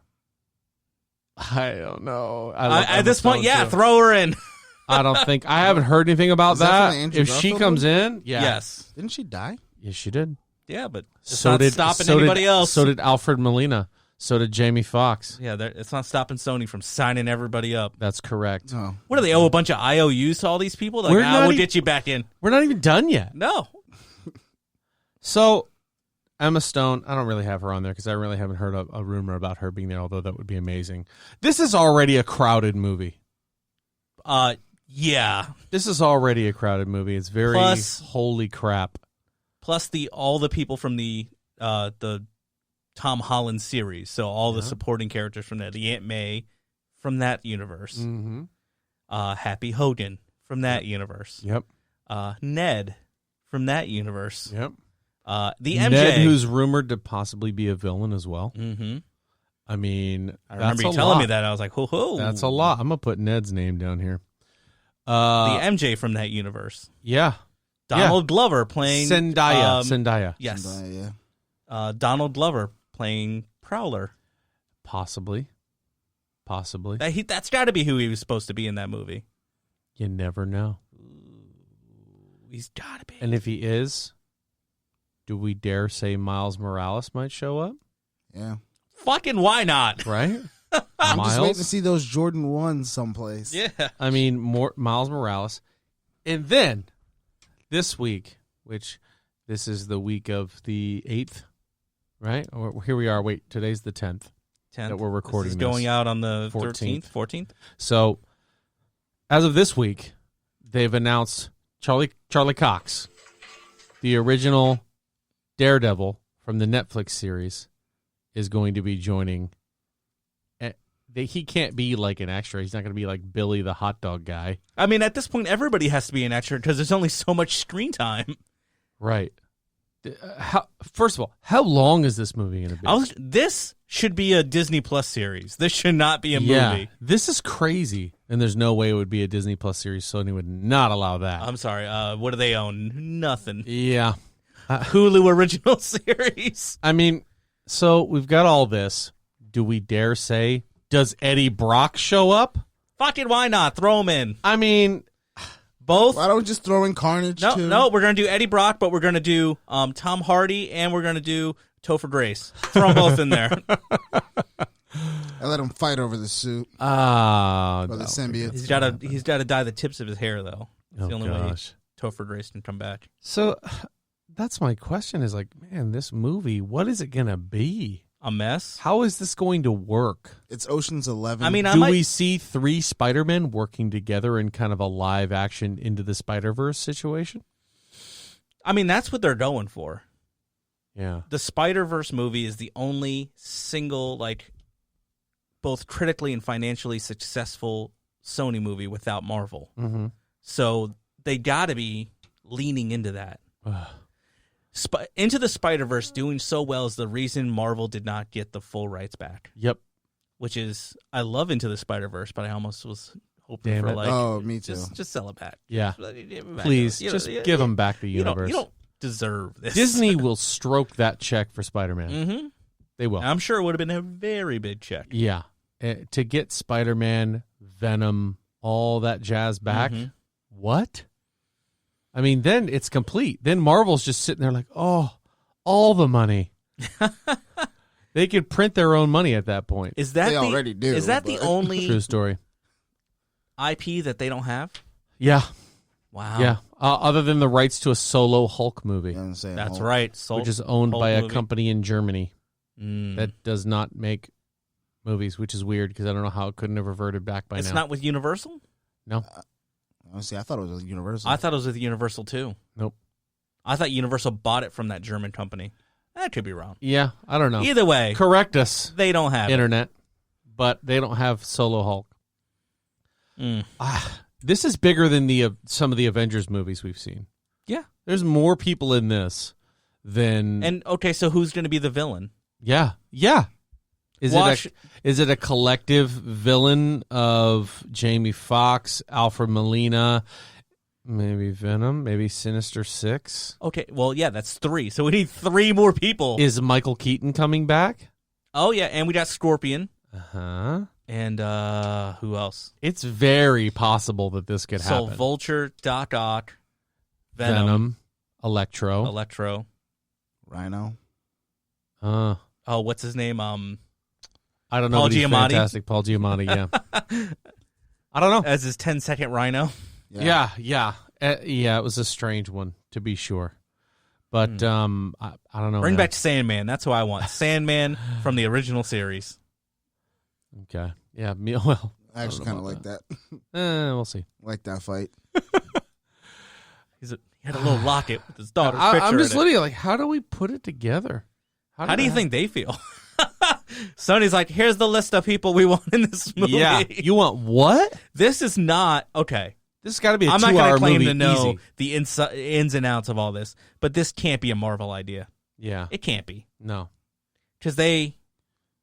I don't know.
At this point, yeah, throw her in.
I don't think I haven't heard anything about
Is that
that.
from the Andrew
If she
Garfield
comes
one?
in, yeah.
Yes.
Didn't she die?
Yes, she did.
Yeah, but it's not stopping anybody
did,
else.
So did Alfred Molina. So did Jamie Foxx.
Yeah, it's not stopping Sony from signing everybody up.
That's correct.
Oh.
What do they owe a bunch of IOUs to all these people? Like,
We're not
we'll
e-
get you back in.
We're not even done yet.
No.
So, Emma Stone, I don't really have her on there because I really haven't heard a rumor about her being there, although that would be amazing. This is already a crowded movie.
Yeah.
This is already a crowded movie. It's very
Plus-
holy crap.
Plus all the people from the Tom Holland series. So all the supporting characters from that, the Aunt May from that universe.
Mm-hmm.
Happy Hogan from that universe.
Yep.
Ned from that universe.
Yep.
The MJ.
Ned, who's rumored to possibly be a villain as well.
Mm-hmm.
I mean,
I remember you
that's a
telling
lot.
me that. I was like, ho ho.
That's a lot. I'm going to put Ned's name down here.
The MJ from that universe.
Yeah.
Donald Glover playing
Zendaya.
Yes.
Yeah.
Donald Glover playing Prowler.
Possibly.
That's got to be who he was supposed to be in that movie.
You never know.
He's got to be.
And if he is, do we dare say Miles Morales might show up?
Yeah.
Fucking why not?
Right?
I'm just waiting to
Miles?
see those Jordan 1s someplace.
Yeah.
I mean, Miles Morales. And then, this week, which this is the week of the 8th, right? Or here we are. Wait, today's the 10th.
10th.
That we're recording
This is
this.
going out on the
14th.
14th?
So, as of this week, they've announced Charlie Cox, the original Daredevil from the Netflix series, is going to be joining. He can't be like an extra. He's not going to be like Billy the hot dog guy.
I mean, at this point, everybody has to be an extra because there's only so much screen time.
Right. First of all, how long is this movie going to be?
This should be a Disney Plus series. This should not be a movie.
This is crazy. And there's no way it would be a Disney Plus series. Sony would not allow that.
I'm sorry. What do they own? Nothing.
Yeah.
Hulu original series.
I mean, so we've got all this. Do we dare say, does Eddie Brock show up?
Fucking why not? Throw him in.
I mean,
both.
Why don't we just throw in Carnage, too?
No, we're going to do Eddie Brock, but we're going to do Tom Hardy, and we're going to do Topher Grace. Throw them both in there.
I let him fight over the suit. Or the symbiote.
He's got to dye the tips of his hair, though. It's the only way Topher Grace can come back.
So that's my question is like, man, this movie, what is it going to be?
A mess?
How is this going to work?
It's Ocean's 11.
I mean,
Do we see 3 Spider-Men working together in kind of a live action Into the Spider-Verse situation?
I mean, that's what they're going for.
Yeah.
The Spider-Verse movie is the only single, like, both critically and financially successful Sony movie without Marvel.
Mm-hmm.
So they got to be leaning into that. Into the Spider-Verse doing so well is the reason Marvel did not get the full rights back.
Yep.
Which is, I love Into the Spider-Verse, but I almost was hoping
Damn
for
it.
like,
oh, me too.
just sell it back.
Yeah.
Back.
Please,
You know,
just give them back the universe.
You don't deserve this.
Disney will stroke that check for Spider-Man.
Mm-hmm.
They will.
I'm sure it would have been a very big check.
Yeah. To get Spider-Man, Venom, all that jazz back, what? I mean, then it's complete. Then Marvel's just sitting there like, oh, all the money. They could print their own money at that point.
Is that
They already do,
Is that the
but-
only
True story.
IP that they don't have?
Yeah.
Wow.
Yeah. Other than the rights to a solo Hulk movie,
You know what I'm saying?
That's
Oh,
right.
which is owned
Hulk
by a
movie.
company in Germany
Mm.
that does not make movies, which is weird because I don't know how it couldn't have reverted back by
It's
now.
not with Universal?
No.
Honestly, I thought it was Universal.
I thought it was with Universal, too.
Nope.
I thought Universal bought it from that German company. I could be wrong.
Yeah, I don't know.
Either way,
Correct us,
they don't have it.
Internet, but they don't have solo Hulk.
Mm.
This is bigger than some of the Avengers movies we've seen.
Yeah.
There's more people in this than
And, okay, so who's going to be the villain?
yeah. Is it a collective villain of Jamie Foxx, Alfred Molina, maybe Venom, maybe Sinister Six?
Okay, well, yeah, that's 3. So we need 3 more people.
Is Michael Keaton coming back?
Oh, yeah, and we got Scorpion.
Uh-huh.
And who else?
It's very possible that this could
So
happen.
Vulture, Doc Ock, Venom,
Electro.
Rhino.
oh, what's his name?
I don't know.
Paul
But he's
Giamatti?
fantastic. Paul Giamatti, yeah. I don't know.
As his 10-second Rhino.
Yeah. It was a strange one, to be sure. But I don't know.
Bring
man.
back Sandman. That's who I want. Sandman from the original series.
Okay. Yeah, well.
I actually kind of like that.
We'll see.
Like that fight.
He had a little locket with his daughter's
I'm
picture
just
in it.
looking at like, how do we put it together?
How do you think they feel? Sony's like, here's the list of people we want in this movie.
Yeah. You want what?
This is not, okay,
This has got to be a
I'm not
2-hour
going to claim
movie.
to know
Easy.
the ins and outs of all this, but this can't be a Marvel idea.
Yeah.
It can't be.
No.
Because they're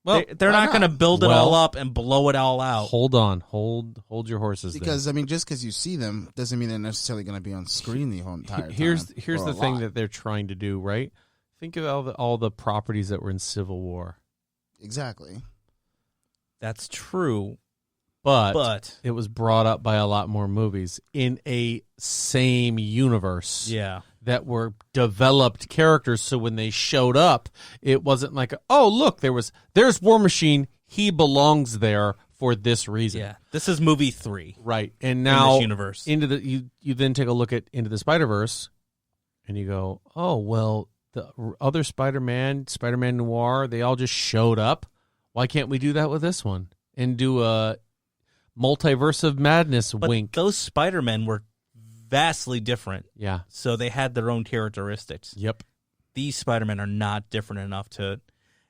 why
not going to
not?
build it all up and blow it all out.
Hold on. Hold your horses there.
Because I mean, just because you see them doesn't mean they're necessarily going to be on screen the whole entire time.
Here's
or
the
a
thing
lot.
that they're trying to do, right? Think of all the properties that were in Civil War.
Exactly.
That's true.
But it was brought up by a lot more movies in a same universe.
Yeah.
That were developed characters, so when they showed up, it wasn't like, oh, look, there's War Machine. He belongs there for this reason.
Yeah. This is movie 3.
Right. And
In
now
this universe.
you then take a look at Into the Spider-Verse, and you go, oh, well, the other Spider-Man Noir, they all just showed up. Why can't we do that with this one and do a multiverse of madness?
But
wink.
those Spider-Men were vastly different.
Yeah.
So they had their own characteristics.
Yep.
These Spider-Men are not different enough to...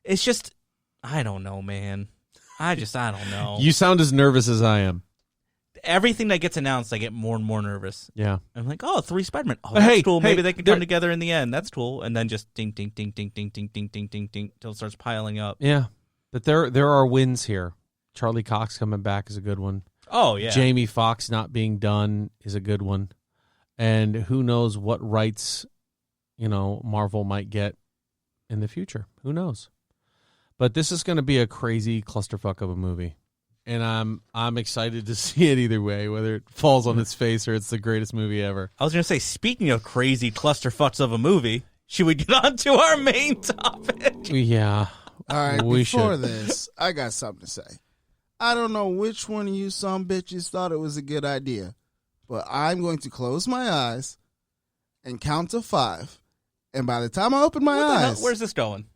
It's just... I don't know, man. I don't know.
You sound as nervous as I am.
Everything that gets announced, I get more and more nervous.
Yeah.
I'm like, oh, 3 Spider-Man. Oh,
But
that's
hey,
cool.
hey,
Maybe they can
they're-
come together in the end. That's cool. And then just ding, ding, ding, ding, ding, ding, ding, ding, ding, ding, ding, till it starts piling up.
But there are wins here. Charlie Cox coming back is a good one.
Oh, yeah.
Jamie Foxx not being done is a good one. And who knows what rights, Marvel might get in the future. Who knows? But this is going to be a crazy clusterfuck of a movie. And I'm excited to see it either way, whether it falls on its face or it's the greatest movie ever.
I was going to say, speaking of crazy clusterfucks of a movie, should we get on to our main topic?
Yeah.
All right,
We
before
should.
this, I got something to say. I don't know which one of you some bitches thought it was a good idea, but I'm going to close my eyes and count to 5. And by the time I open my
What the hell?
eyes,
Where's this going?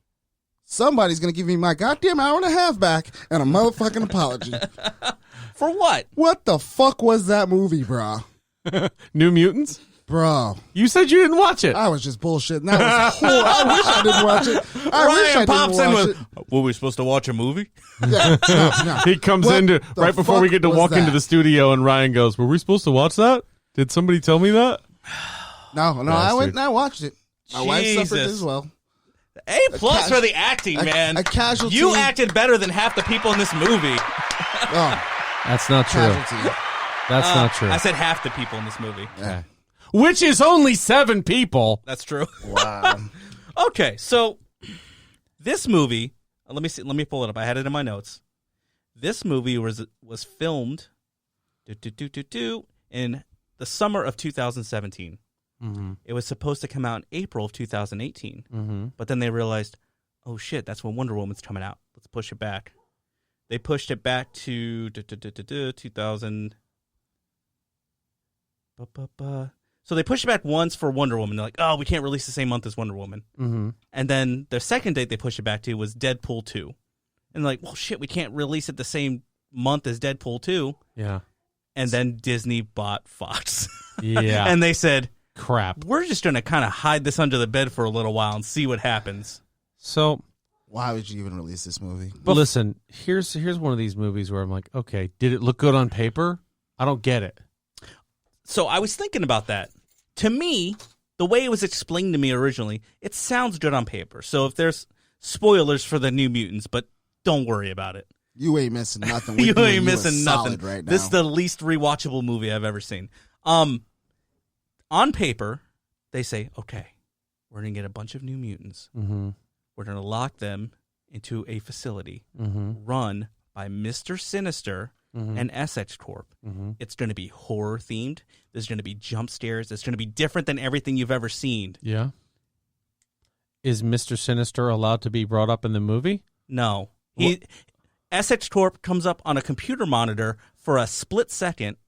somebody's going to give me my goddamn hour and a half back and a motherfucking apology.
For what?
What the fuck was that movie, bro?
New Mutants?
Bro,
You said you didn't watch it.
I was just bullshitting. That was horrible. I wish I didn't watch it. I wish I didn't watch it.
Were we supposed to watch a movie?
Yeah, no.
He comes
What
into
the
right before we
fuck
get to
was
walk into
that?
the studio, and Ryan goes, "Were we supposed to watch that? Did somebody tell me that?"
No, I
Bastard.
went and I watched it. My wife suffered
Jesus.
as well.
A plus
cas-
for the acting, man.
a casualty.
You acted better than half the people in this movie.
Oh,
That's not true.
casualty.
That's not true.
I said half the people in this movie.
Yeah.
Which is only 7 people.
That's true.
Wow.
Okay, so this movie, let me see, let me pull it up. I had it in my notes. This movie was filmed in the summer of 2017.
Mm-hmm.
It was supposed to come out in April of 2018.
Mm-hmm.
But then they realized, oh shit, that's when Wonder Woman's coming out. Let's push it back. They pushed it back to 2000. So they pushed it back once for Wonder Woman. They're like, oh, we can't release the same month as Wonder Woman.
Mm-hmm.
And then their second date they pushed it back to was Deadpool 2. And they're like, well, shit, we can't release it the same month as Deadpool 2.
Yeah.
And then Disney bought Fox.
Yeah.
And they said,
Crap.
we're just going to kind of hide this under the bed for a little while and see what happens.
So,
Why would you even release this movie?
but listen, here's one of these movies where I'm like, okay, did it look good on paper? I don't get it.
So I was thinking about that. To me, the way it was explained to me originally, it sounds good on paper. So if there's spoilers for the New Mutants, but don't worry about it.
You ain't missing nothing. We're
You
doing
ain't
a
missing nothing.
solid right now.
This is the least rewatchable movie I've ever seen. On paper, they say, okay, we're going to get a bunch of New Mutants.
Mm-hmm.
We're going to lock them into a facility
Mm-hmm.
run by Mr. Sinister
Mm-hmm.
and SX Corp.
Mm-hmm.
It's going to be horror themed. There's going to be jump scares. It's going to be different than everything you've ever seen.
Yeah. Is Mr. Sinister allowed to be brought up in the movie?
No. SX Corp comes up on a computer monitor for a split second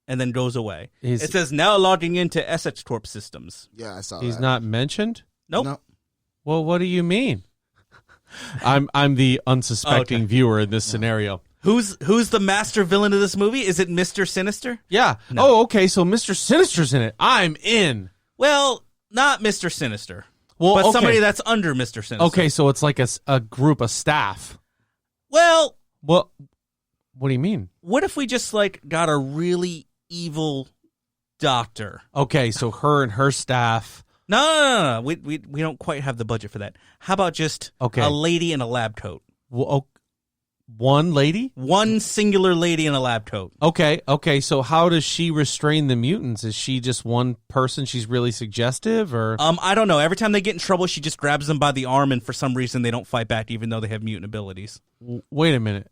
and then goes away.
Is-
It says now logging into SX Corp systems.
Yeah, I saw
He's
that.
not mentioned?
Nope.
No.
Well, what do you mean? I'm the unsuspecting
Okay.
viewer in this scenario.
Who's the master villain of this movie? Is it Mr. Sinister?
Yeah.
No.
Oh, okay. So Mr. Sinister's in it. I'm in.
Well, not Mr. Sinister.
Well,
but
okay.
somebody that's under Mr. Sinister.
Okay, so it's like a group of staff.
Well,
Well, what do you mean?
what if we just got a really evil doctor.
Okay, so her and her staff.
No. We don't quite have the budget for that. How about just a lady in a lab coat?
Well, one lady?
One singular lady in a lab coat.
Okay. So how does she restrain the mutants? Is she just one person? She's really suggestive, or
I don't know. Every time they get in trouble, she just grabs them by the arm, and for some reason, they don't fight back, even though they have mutant abilities.
Wait a minute.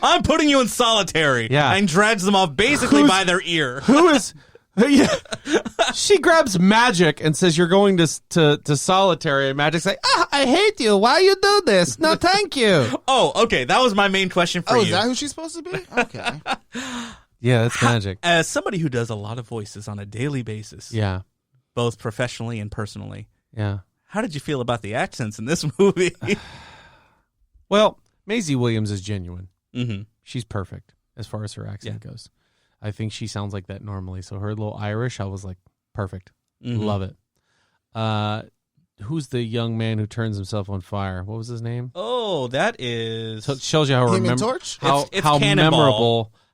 I'm putting you in solitary.
Yeah,
and drags them off basically by their ear.
Who is? Yeah, she grabs Magic and says, "You're going to solitary." And Magic's like, "I hate you. Why you do this? No, thank you."
Oh, okay. That was my main question for you.
Oh, is that who she's supposed to be? Okay.
Yeah, that's Magic.
As somebody who does a lot of voices on a daily basis,
yeah,
both professionally and personally,
yeah.
How did you feel about the accents in this movie?
Well, Maisie Williams is genuine.
Mm-hmm.
She's perfect as far as her accent goes. I think she sounds like that normally. So her little Irish, I was like, perfect.
Mm-hmm.
Love it. Who's the young man who turns himself on fire? What was his name?
Oh, that is...
So it shows you how
Torch?
It's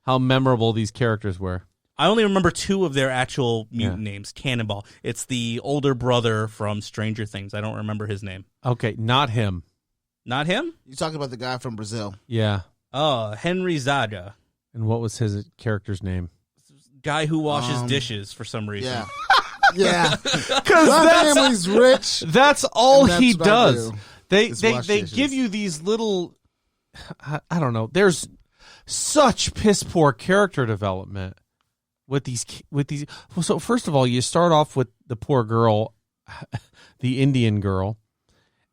how memorable these characters were.
I only remember two of their actual mutant names. Cannonball. It's the older brother from Stranger Things. I don't remember his name.
Okay, not him.
Not him?
You're talking about the guy from Brazil.
Yeah.
Oh, Henry Zaga.
And what was his character's name?
Guy who washes dishes for some reason.
Yeah. Yeah.
Because
my family's rich.
That's all
that's
he
what
does. They
dishes.
give you these little, I don't know. There's such piss poor character development with these. Well, so first of all, you start off with the poor girl, the Indian girl,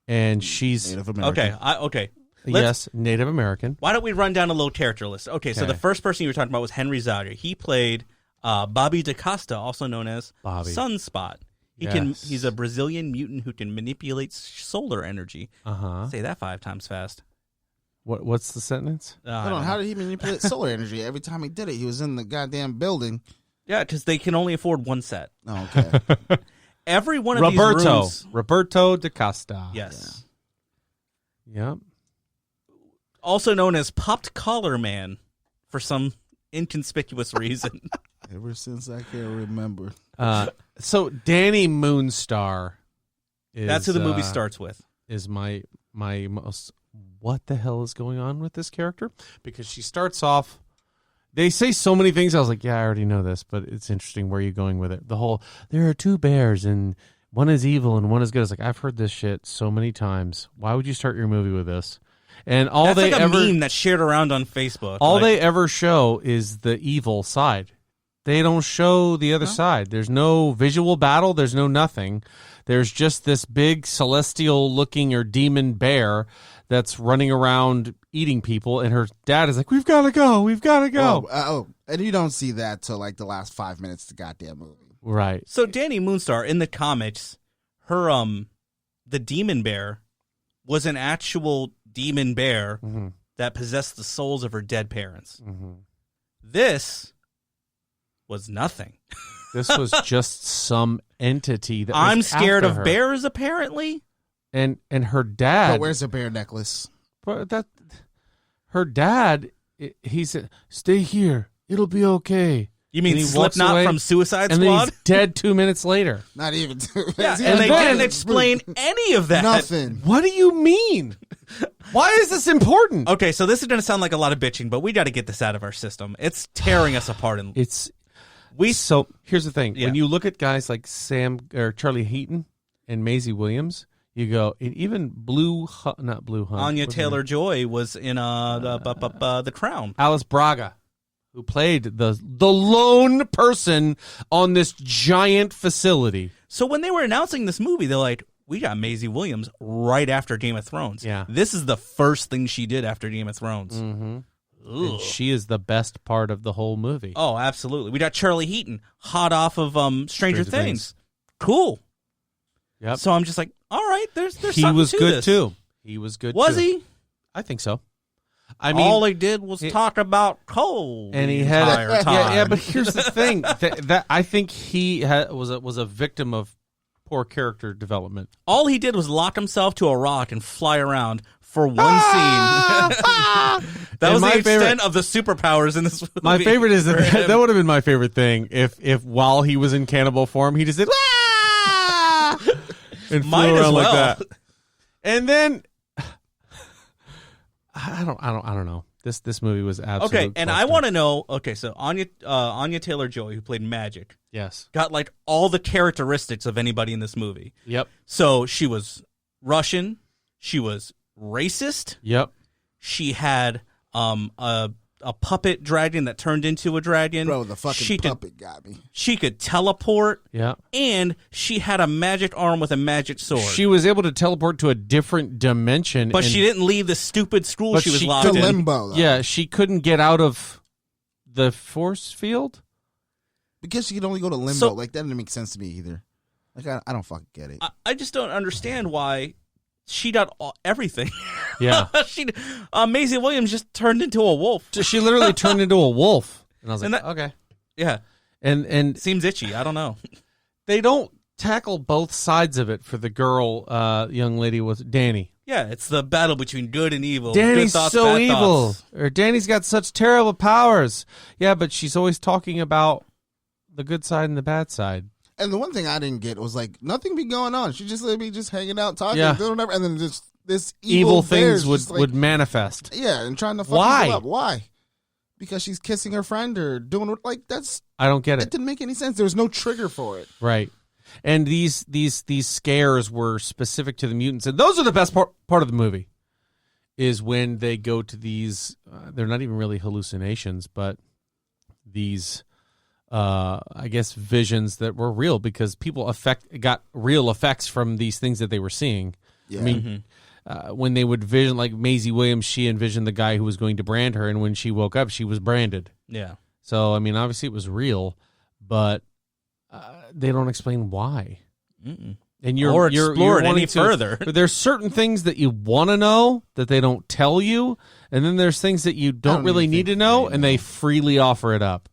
and she's
Native American.
Okay.
Yes, Native American.
Why don't we run down a little character list? Okay, so the first person you were talking about was Henry Zaga. He played Bobby DaCosta, also known as Sunspot. He's a Brazilian mutant who can manipulate solar energy. Say that 5 times fast.
What's the sentence?
Hold on, how did he manipulate solar energy? Every time he did it, he was in the goddamn building.
Yeah, because they can only afford one set.
Oh, okay.
Every one of these rooms...
Roberto DaCosta.
Yes.
Yeah. Yep.
Also known as Popped Collar Man for some inconspicuous reason.
Ever since I can remember.
So Danny Moonstar is...
That's who the movie starts with.
Is my most... What the hell is going on with this character? Because she starts off... They say so many things. I was like, yeah, I already know this, but it's interesting where you're going with it. The whole, there are 2 bears and one is evil and one is good. It's like, I've heard this shit so many times. Why would you start your movie with this? And
that's like a meme that's shared around on Facebook.
All they ever show is the evil side. They don't show the other side. There's no visual battle. There's no nothing. There's just this big celestial-looking or demon bear that's running around eating people, and her dad is like, "We've got to go. We've got to go."
And you don't see that till like the last 5 minutes of the goddamn movie.
Right.
So Danny Moonstar in the comics, her the demon bear was an actual demon bear that possessed the souls of her dead parents. This was nothing.
This was just some entity that
I'm
was
scared
after
of
her.
bears, apparently.
And her dad.
But where's a bear necklace?
But her dad, he said, "Stay here. It'll be okay."
You mean
And he walks
Slipknot
away,
from Suicide
and
Squad?
then he's dead 2 minutes later.
Not even 2
Yeah,
minutes.
and they
then-
didn't explain any of that.
Nothing.
What do you mean? Why is this important?
Okay, so this is going to sound like a lot of bitching, but we got to get this out of our system. It's tearing us apart.
So here's the thing:
Yeah.
when you look at guys like Sam or Charlie Heaton and Maisie Williams, you go, and even not Blue Hunt.
Anya
what's her name?
Taylor-Joy was in The Crown.
Alice Braga, who played the lone person on this giant facility.
So when they were announcing this movie, they're like, we got Maisie Williams right after Game of Thrones.
Yeah.
This is the first thing she did after Game of Thrones.
And she is the best part of the whole movie.
Oh, absolutely. We got Charlie Heaton, hot off of Stranger Things. Cool.
Yep.
So I'm just like, all right, there's
He
something
was
to
good
this.
too. He was good.
Was
too.
he?
I think so. I mean,
all he did was talk about coal,
and he
the
had
entire time.
yeah. But here's the thing: that I think he was a victim of poor character development.
All he did was lock himself to a rock and fly around for one scene. That
And
was the
my
extent of the superpowers in this movie.
My favorite is that would have been my favorite thing if while he was in cannibal form, he just did and
Might
flew
as
around
well.
like that. And then I don't know. This movie was absolutely
Okay, and I want to know. Okay, so Anya Taylor-Joy, who played Magic,
yes,
got like all the characteristics of anybody in this movie.
yep,
So she was Russian. She was racist.
yep.
She had a puppet dragon that turned into a dragon.
Bro, the fucking
she
puppet got me.
She could teleport.
Yeah.
And she had a magic arm with a magic sword.
She was able to teleport to a different dimension.
But
and,
she didn't leave the stupid school
But
she was
she
locked
To
in.
limbo, though.
Yeah, she couldn't get out of the force field.
Because she could only go to limbo.
So-
Like, that didn't make sense to me either. Like, I don't fucking get it.
I just don't understand why she got everything.
Yeah.
Maisie Williams just turned into a wolf.
She literally turned into a wolf. And I was like,
And that-
okay.
Yeah.
And
Seems itchy. I don't know.
they don't tackle both sides of it for the girl, young lady with Danny.
Yeah, it's the battle between good and evil.
Danny's
Good thoughts,
so
bad
evil.
thoughts.
Or Danny's got such terrible powers. Yeah, but she's always talking about the good side and the bad side.
And the one thing I didn't get was, like, nothing be going on. She just let me just hanging out, talking,
Yeah.
doing whatever. And then this
Evil
bear's
things would,
just, like,
would manifest.
Yeah, and trying to fuck
Why?
people up. Why? Because she's kissing her friend or doing, like,
I don't get
it
it.
didn't make any sense. There was no trigger for it.
Right. And these scares were specific to the mutants. And those are the best part of the movie, is when they go to these, they're not even really hallucinations, but these, I guess, visions that were real because people got real effects from these things that they were seeing.
Yeah.
I mean, when they would vision, like Maisie Williams, she envisioned the guy who was going to brand her, and when she woke up, she was branded.
Yeah.
So, I mean, obviously it was real, but they don't explain why.
Mm-mm.
And
Or explore it any
wanting to-
further.
But there's certain things that you want to know that they don't tell you, and then there's things that you don't
don't
really
even
need to
think
know,
they
and
know.
they freely offer it up.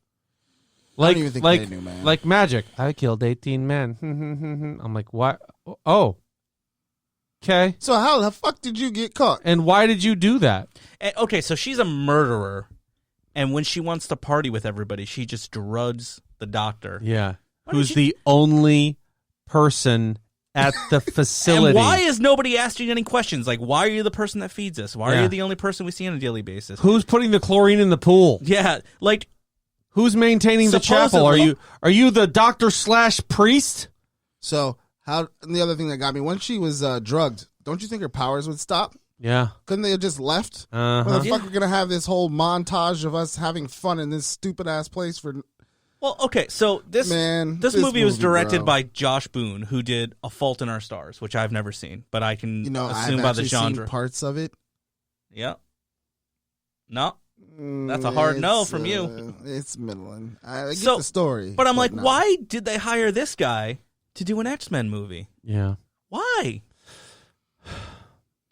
I
Like,
don't even think
like,
they knew, man.
like magic. I killed 18 men. I'm like, what? Oh, okay.
So how the fuck did you get caught?
And why did you do that?
Okay, so she's a murderer, and when she wants to party with everybody, she just drugs the doctor.
Yeah.
Why
Who's
did
the only person at the facility?
And why is nobody asking any questions? Like, why are you the person that feeds us? Why
Yeah.
are you the only person we see on a daily basis?
Who's putting the chlorine in the pool?
Yeah, like,
Who's maintaining the chapel? Are you the doctor / priest?
So how? And the other thing that got me, when she was drugged, don't you think her powers would stop?
Yeah.
Couldn't they have just left?
Uh-huh.
When the fuck we're gonna have this whole montage of us having fun in this stupid ass place for?
well, okay, so this
This
movie was directed
bro.
by Josh Boone, who did A Fault in Our Stars, which I've never seen, but I can
You know,
assume
I've
by the
actually
genre.
seen parts of it.
Yeah. No. That's a hard no from you.
It's middling. I get
So-
the story,
But I'm like,
no.
why did they hire this guy to do an X-Men movie?
Yeah.
Why?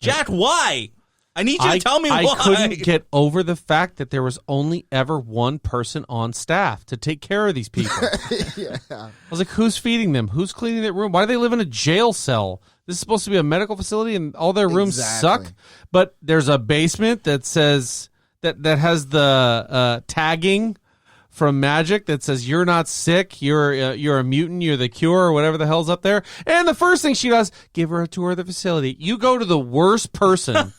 Jack, why? I need you to tell me
I
why.
couldn't get over the fact that there was only ever one person on staff to take care of these people.
Yeah.
I was like, who's feeding them? Who's cleaning their room? Why do they live in a jail cell? This is supposed to be a medical facility and all their rooms
Exactly.
suck. But there's a basement that says that has the tagging from Magic that says you're not sick, you're a mutant, you're the cure, or whatever the hell's up there. And the first thing she does, give her a tour of the facility. You go to the worst person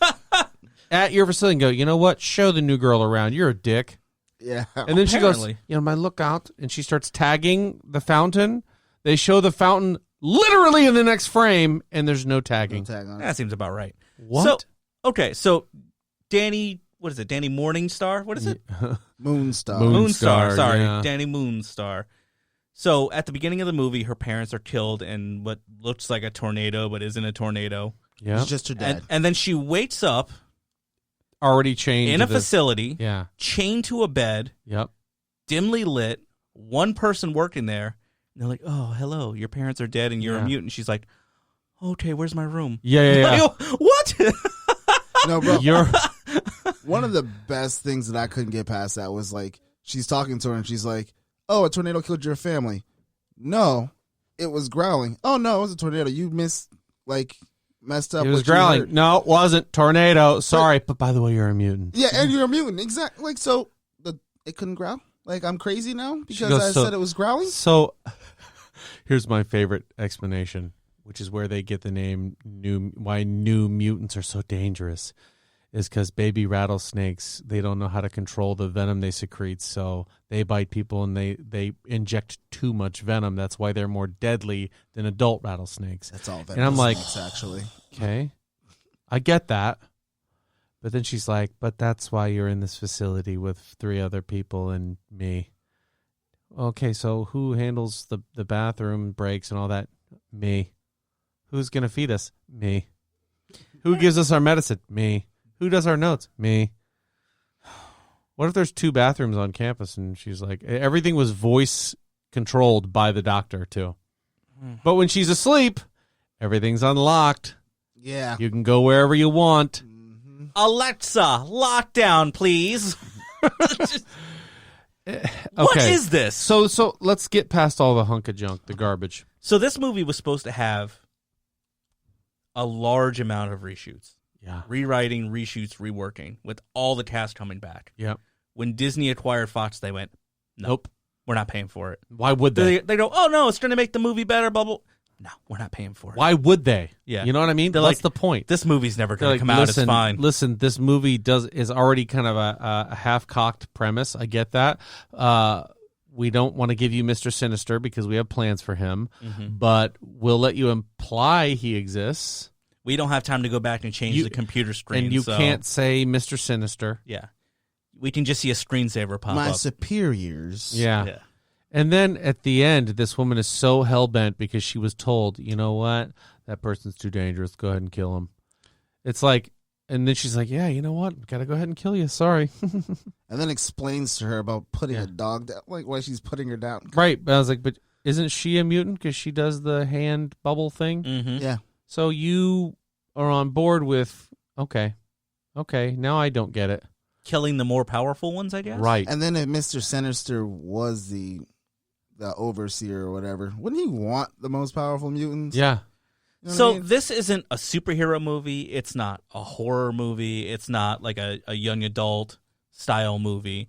at your facility and go, you know what? Show the new girl around. You're a dick.
Yeah.
And then she goes,
Apparently.
you know, my lookout, and she starts tagging the fountain. They show the fountain literally in the next frame, and there's no tagging.
Tag on.
That seems about right.
What?
So, okay, so Danny, what is it? Danny Morningstar? What is it?
Moonstar.
Moonstar,
Sorry,
yeah.
Danny Moonstar. So at the beginning of the movie, her parents are killed in what looks like a tornado, but isn't a tornado.
Yeah,
It's just her dad.
And then she wakes up
already changed
in a
to the-
facility,
Yeah.
chained to a bed,
Yep.
dimly lit, one person working there. And they're like, oh, hello, your parents are dead and you're
Yeah.
a mutant. She's like, okay, where's my room?
Yeah.
Like, what?
No, bro.
You're
One of the best things that I couldn't get past that was, like, she's talking to her and she's like, oh, a tornado killed your family. No, it was growling. Oh no, it was a tornado. You messed up.
It was
what you
growling.
heard.
No, it wasn't. Tornado. Sorry, but by the way, you're a mutant.
Yeah, and you're a mutant. Exactly. Like, so it couldn't growl? Like, I'm crazy now because
goes,
I said it was growling?
So here's my favorite explanation, which is where they get the name why new mutants are so dangerous, is because baby rattlesnakes, they don't know how to control the venom they secrete, so they bite people and they inject too much venom. That's why they're more deadly than adult rattlesnakes.
That's all venom.
And I'm like,
actually.
Okay, I get that. But then she's like, but that's why you're in this facility with 3 other people and me. Okay, so who handles the bathroom breaks and all that? Me. Who's going to feed us? Me. Who gives us our medicine? Me. Who does our notes? Me. What if there's 2 bathrooms on campus? And she's like, everything was voice controlled by the doctor too. But when she's asleep, everything's unlocked.
Yeah.
You can go wherever you want.
Alexa, lockdown, please. What is this?
So let's get past all the hunk of junk, the garbage.
So this movie was supposed to have a large amount of reshoots.
Yeah.
Rewriting, reshoots, reworking, with all the cast coming back.
Yep.
When Disney acquired Fox, they went,
Nope.
We're not paying for it.
Why would they?
They go, oh, no, it's going to make the movie better, blah, blah. No, we're not paying for it.
Why would they?
Yeah.
You know what I mean?
They're
What's
like,
the point?
This movie's never
They're
going to come out. It's
listen,
fine.
Listen, this movie is already kind of a half-cocked premise. I get that. We don't want to give you Mr. Sinister because we have plans for him, but we'll let you imply he exists.
We don't have time to go back and change the computer screen.
And you can't say Mr. Sinister.
Yeah. We can just see a screensaver pop
My
up.
superiors.
Yeah. And then at the end, this woman is so hell-bent because she was told, you know what? That person's too dangerous. Go ahead and kill him. It's like, and then she's like, yeah, you know what? Got to go ahead and kill you. Sorry.
And then explains to her about putting a dog down, like why she's putting her down.
Right. But I was like, but isn't she a mutant because she does the hand bubble thing?
Mm-hmm.
Yeah.
So you are on board with, okay, now I don't get it.
Killing the more powerful ones, I guess?
Right.
And then if Mr. Sinister was the overseer or whatever, wouldn't he want the most powerful mutants?
Yeah.
You know
So
what I mean?
this isn't a superhero movie. It's not a horror movie. It's not like a young adult style movie.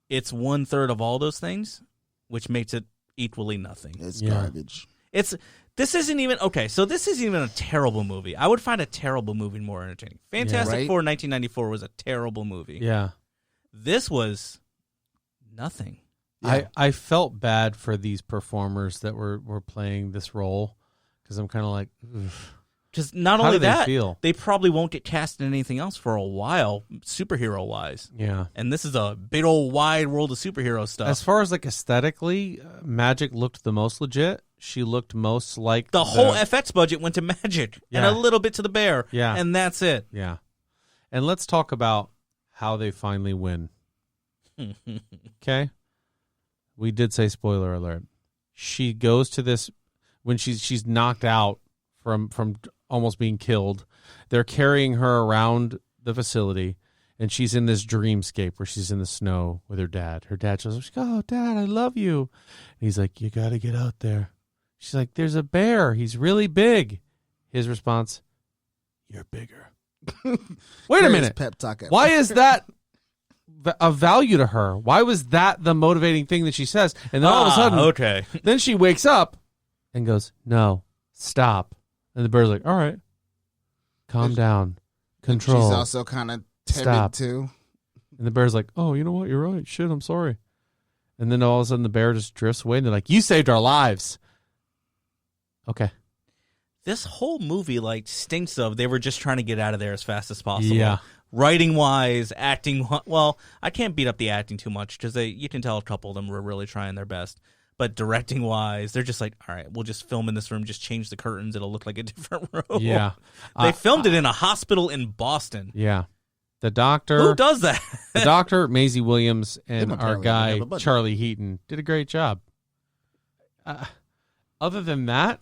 It's 1/3 of all those things, which makes it equally nothing.
It's
Yeah.
garbage.
This isn't even okay. So this isn't even a terrible movie. I would find a terrible movie more entertaining. Fantastic
right?
Four 1994 was a terrible movie.
Yeah.
This was nothing.
Yeah.
I felt bad for these performers that were playing this role because I'm kind of like, oof.
Because not
How
only
do they
that,
feel?
they probably won't get cast in anything else for a while, superhero wise.
Yeah.
And this is a big old wide world of superhero stuff.
As far as like aesthetically, Magic looked the most legit. She looked most like
The whole FX budget went to Magic and
Yeah.
a little bit to the bear.
Yeah.
And that's it.
Yeah. And let's talk about how they finally win. Okay? We did say spoiler alert. She goes to this when she's knocked out from almost being killed. They're carrying her around the facility and she's in this dreamscape where she's in the snow with her dad. Her dad goes, "Oh, Dad, I love you." And he's like, "You got to get out there." She's like, "There's a bear. He's really big." His response, "You're bigger." Wait a
Here's
minute.
Pep talk.
Why is that of value to her? Why was that the motivating thing that she says? And then all of a sudden,
okay.
then she wakes up and goes, "No, stop." And the bird's like, "All right, calm down, control."
She's also kind of timid
Stop.
too.
And the bear's like, "Oh, you know what? You're right. Shit, I'm sorry." And then all of a sudden the bear just drifts away and they're like, "You saved our lives." Okay.
This whole movie stinks of they were just trying to get out of there as fast as possible.
Yeah.
Writing wise, acting well, I can't beat up the acting too much because you can tell a couple of them were really trying their best. But directing wise, they're just like, all right, we'll just film in this room, just change the curtains, it'll look like a different room.
Yeah.
They filmed it in a hospital in Boston.
Yeah. The doctor.
Who does that?
The doctor, Maisie Williams, and
Them
our
apparently
guy,
have a budget.
Charlie Heaton, did a great job. Other than that,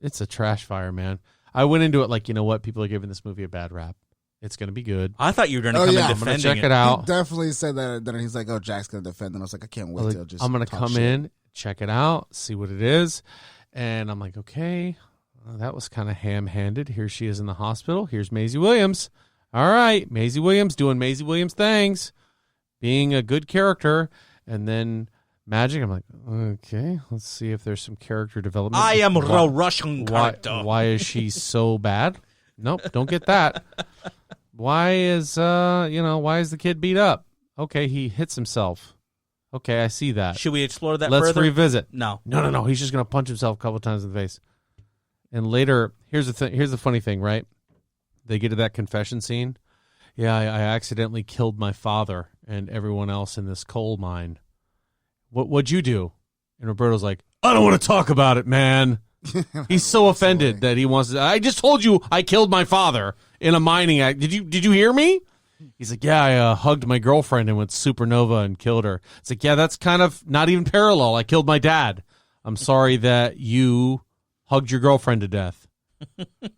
it's a trash fire, man. I went into it like, you know what? People are giving this movie a bad rap. It's going to be good.
I thought you were going to
Oh,
come
yeah,
in
I'm gonna
defending
Check it out.
He definitely said that. And then he's like, "Oh, Jack's gonna defend." And I was like, "I can't wait
Like,
till just."
I'm going to
talk
come
shit.
in, check it out, see what it is. And I'm like, okay, that was kind of ham-handed. Here she is in the hospital. Here's Maisie Williams. All right, Maisie Williams doing Maisie Williams things, being a good character. And then Magic, I'm like, okay, let's see if there's some character development.
I am a Russian character.
Why is she so bad? Nope, don't get that. Why is the kid beat up? Okay, he hits himself. Okay, I see that.
Should we explore that
Let's
further?
revisit.
No.
He's just going to punch himself a couple times in the face. And later, here's the funny thing, right? They get to that confession scene. Yeah, I accidentally killed my father and everyone else in this coal mine. What'd you do? And Roberto's like, I don't want to talk about it, man. He's so offended that he wants to. I just told you I killed my father in a mining act. Did you hear me? He's like, yeah, I hugged my girlfriend and went supernova and killed her. It's like, yeah, that's kind of not even parallel. I killed my dad. I'm sorry that you hugged your girlfriend to death.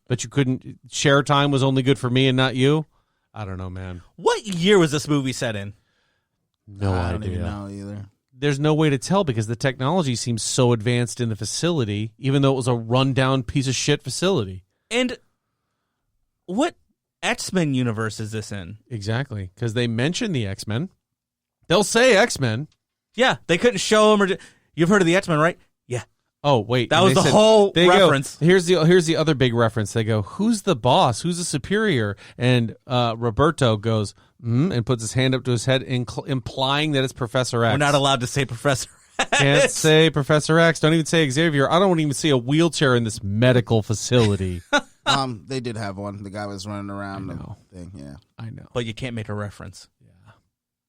But you couldn't. Share time was only good for me and not you. I don't know, man.
What year was this movie set in?
No idea.
I don't even know either.
There's no way to tell because the technology seems so advanced in the facility, even though it was a rundown piece of shit facility.
And what X-Men universe is this in?
Exactly, because they mention the X-Men. They'll say X-Men.
Yeah, they couldn't show them. You've heard of the X-Men, right? Yeah.
Oh, wait.
That was the whole reference.
Here's the other big reference. They go, who's the boss? Who's the superior? And Roberto goes, and puts his hand up to his head, implying that it's Professor X.
We're not allowed to say Professor X.
Can't say Professor X. Don't even say Xavier. I don't even see a wheelchair in this medical facility.
They did have one. The guy was running around the thing. Yeah,
I know.
But you can't make a reference.
Yeah.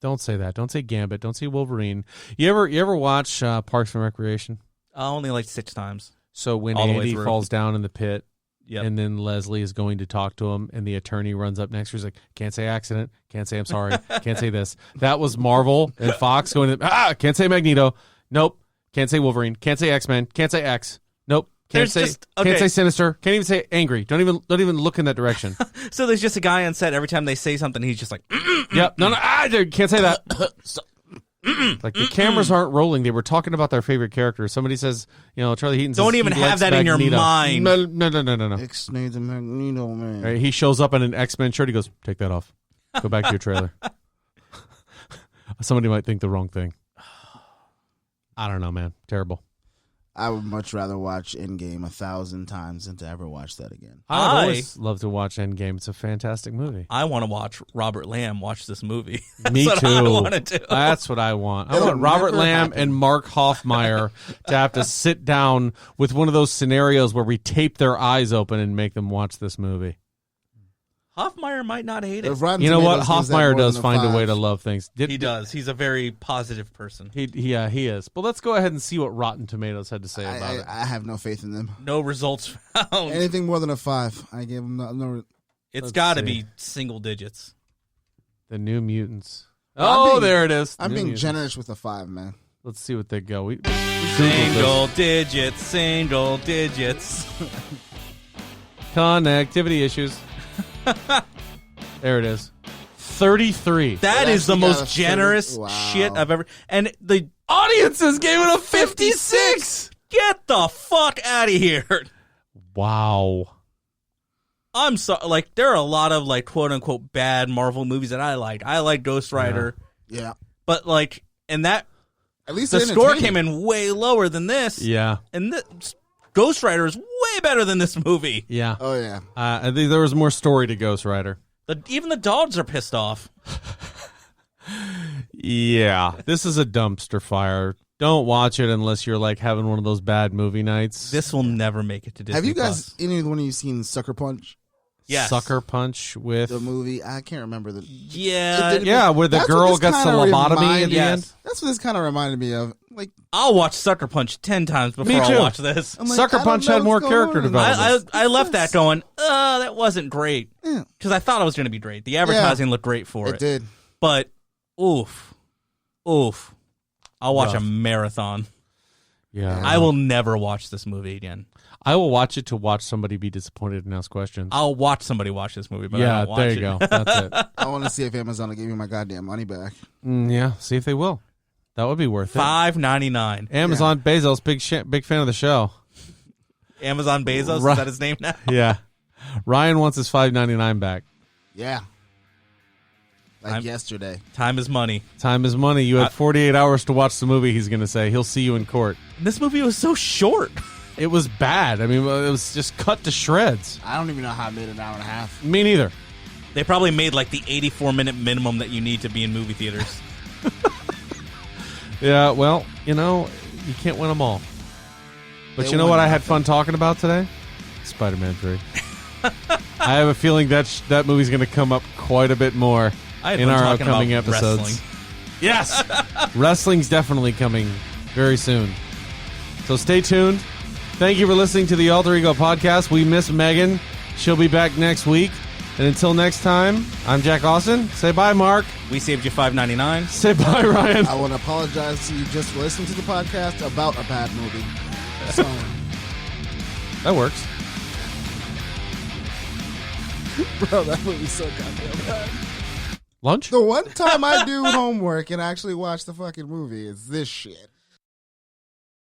Don't say that. Don't say Gambit. Don't say Wolverine. You ever watch Parks and Recreation?
Only like 6 times.
So when
All the way
Andy
through.
falls down in the pit,
Yep.
and then Leslie is going to talk to him, and the attorney runs up next to her. He's like, can't say accident. Can't say I'm sorry. Can't say this. That was Marvel and Fox going, can't say Magneto. Nope. Can't say Wolverine. Can't say X-Men. Can't say X. Nope. Can't say Sinister. Can't even say Angry. Don't even look in that direction.
So there's just a guy on set. Every time they say something, he's just like,
Yep. No, can't say that. Like the cameras aren't rolling. They were talking about their favorite character. Somebody says, Charlie Heaton.
Don't even have that in your mind.
No.
X-Nay's a Magneto, man.
Right, he shows up in an X-Men shirt. He goes, take that off. Go back to your trailer. Somebody might think the wrong thing. I don't know, man. Terrible.
I would much rather watch Endgame 1,000 times than to ever watch that again.
I always love to watch Endgame. It's a fantastic movie.
I want to watch Robert Lamb watch this movie.
Me
That's
too.
what I want to do.
That's what I want. I
It'll
want Robert
never
Lamb
happen.
and Mark Hoffmeyer to have to sit down with one of those scenarios where we tape their eyes open and make them watch this movie.
Hoffmeyer might not hate it.
If Rotten
You know what?
Tomatoes gives that
Hoffmeyer
more
does
than
find a way
5.
to love things.
He does. He's a very positive person.
He is. But let's go ahead and see what Rotten Tomatoes had to say about it.
I have no faith in them.
No results found.
Anything more than a 5, I give them no.
It's
Let's
got to
see.
be single digits.
The New Mutants.
I'm being-
There it is.
I'm
New
being
Mutants.
generous with a 5, man.
Let's see what they go. We
Single digits, single digits.
Connectivity issues. There it is. 33.
That is the
actually got
most
a 30
generous
wow.
shit I've ever. And the
Audiences gave it a 56.
get the fuck out of here.
Wow.
I'm sorry. Like there are a lot of like quote unquote bad Marvel movies that I like. I like Ghost Rider,
Yeah.
but like, and that
At least
the
they're
score
entertaining.
came in way lower than this.
Yeah.
And Ghost Rider is way better than this movie.
Yeah.
Oh, yeah.
I think there was more story to Ghost Rider.
Even the dogs are pissed off.
Yeah. This is a dumpster fire. Don't watch it unless you're like having one of those bad movie nights.
This will never make it to Disney.
Have you guys,
Plus.
any one of you seen Sucker Punch?
Yes.
Sucker Punch with
The movie? I can't remember the.
Yeah.
It didn't-
yeah, where the
That's what
girl
this
gets the
kinda
lobotomy at
reminded-
the
Yes.
end.
That's what this kind of reminded me of. Like,
I'll watch Sucker Punch 10 times before
Me too.
I'll watch this.
I'm like,
Sucker
I don't
Punch
know
had more
what's
character
going on.
development.
I left that going, that wasn't great.
Yeah.
Because I thought it was going to be great. The advertising looked great for
It did.
But, oof. I'll watch
Rough.
a marathon.
Yeah.
I will never watch this movie again.
I will watch it to watch somebody be disappointed and ask questions.
I'll watch somebody watch this movie, but I
Yeah,
won't watch
there
it.
you go. That's it.
I want to see if Amazon will give me my goddamn money back.
Yeah, see if they will. That would be worth it.
$5.99.
Amazon, Bezos, big fan of the show.
Amazon Bezos,
Right.
is that his name now?
Yeah. Ryan wants his $5.99 back.
Yeah. Like yesterday.
Time is money.
Time is money. You had 48 hours to watch the movie, he's going to say. He'll see you in court.
This movie was so short.
It was bad. I mean, it was just cut to shreds.
I don't even know how I made an hour and a half.
Me neither.
They probably made like the 84-minute minimum that you need to be in movie theaters.
Yeah, well, you can't win them all. But
They
you know
win
what I had
nothing.
fun talking about today? Spider-Man 3. I have a feeling that movie's going to come up quite a bit more
I had
in
fun
our
talking
upcoming
about
episodes.
wrestling.
Yes! Wrestling's definitely coming very soon. So stay tuned. Thank you for listening to the Alter Ego Podcast. We miss Megan. She'll be back next week. And until next time, I'm Jack Austin. Say bye, Mark.
We saved you $5.99.
Say bye, Ryan.
I want to apologize to you just for listening to the podcast about a bad movie. So,
That works.
bro, that movie's so goddamn bad.
Lunch?
The one time I do homework and actually watch the fucking movie is this shit.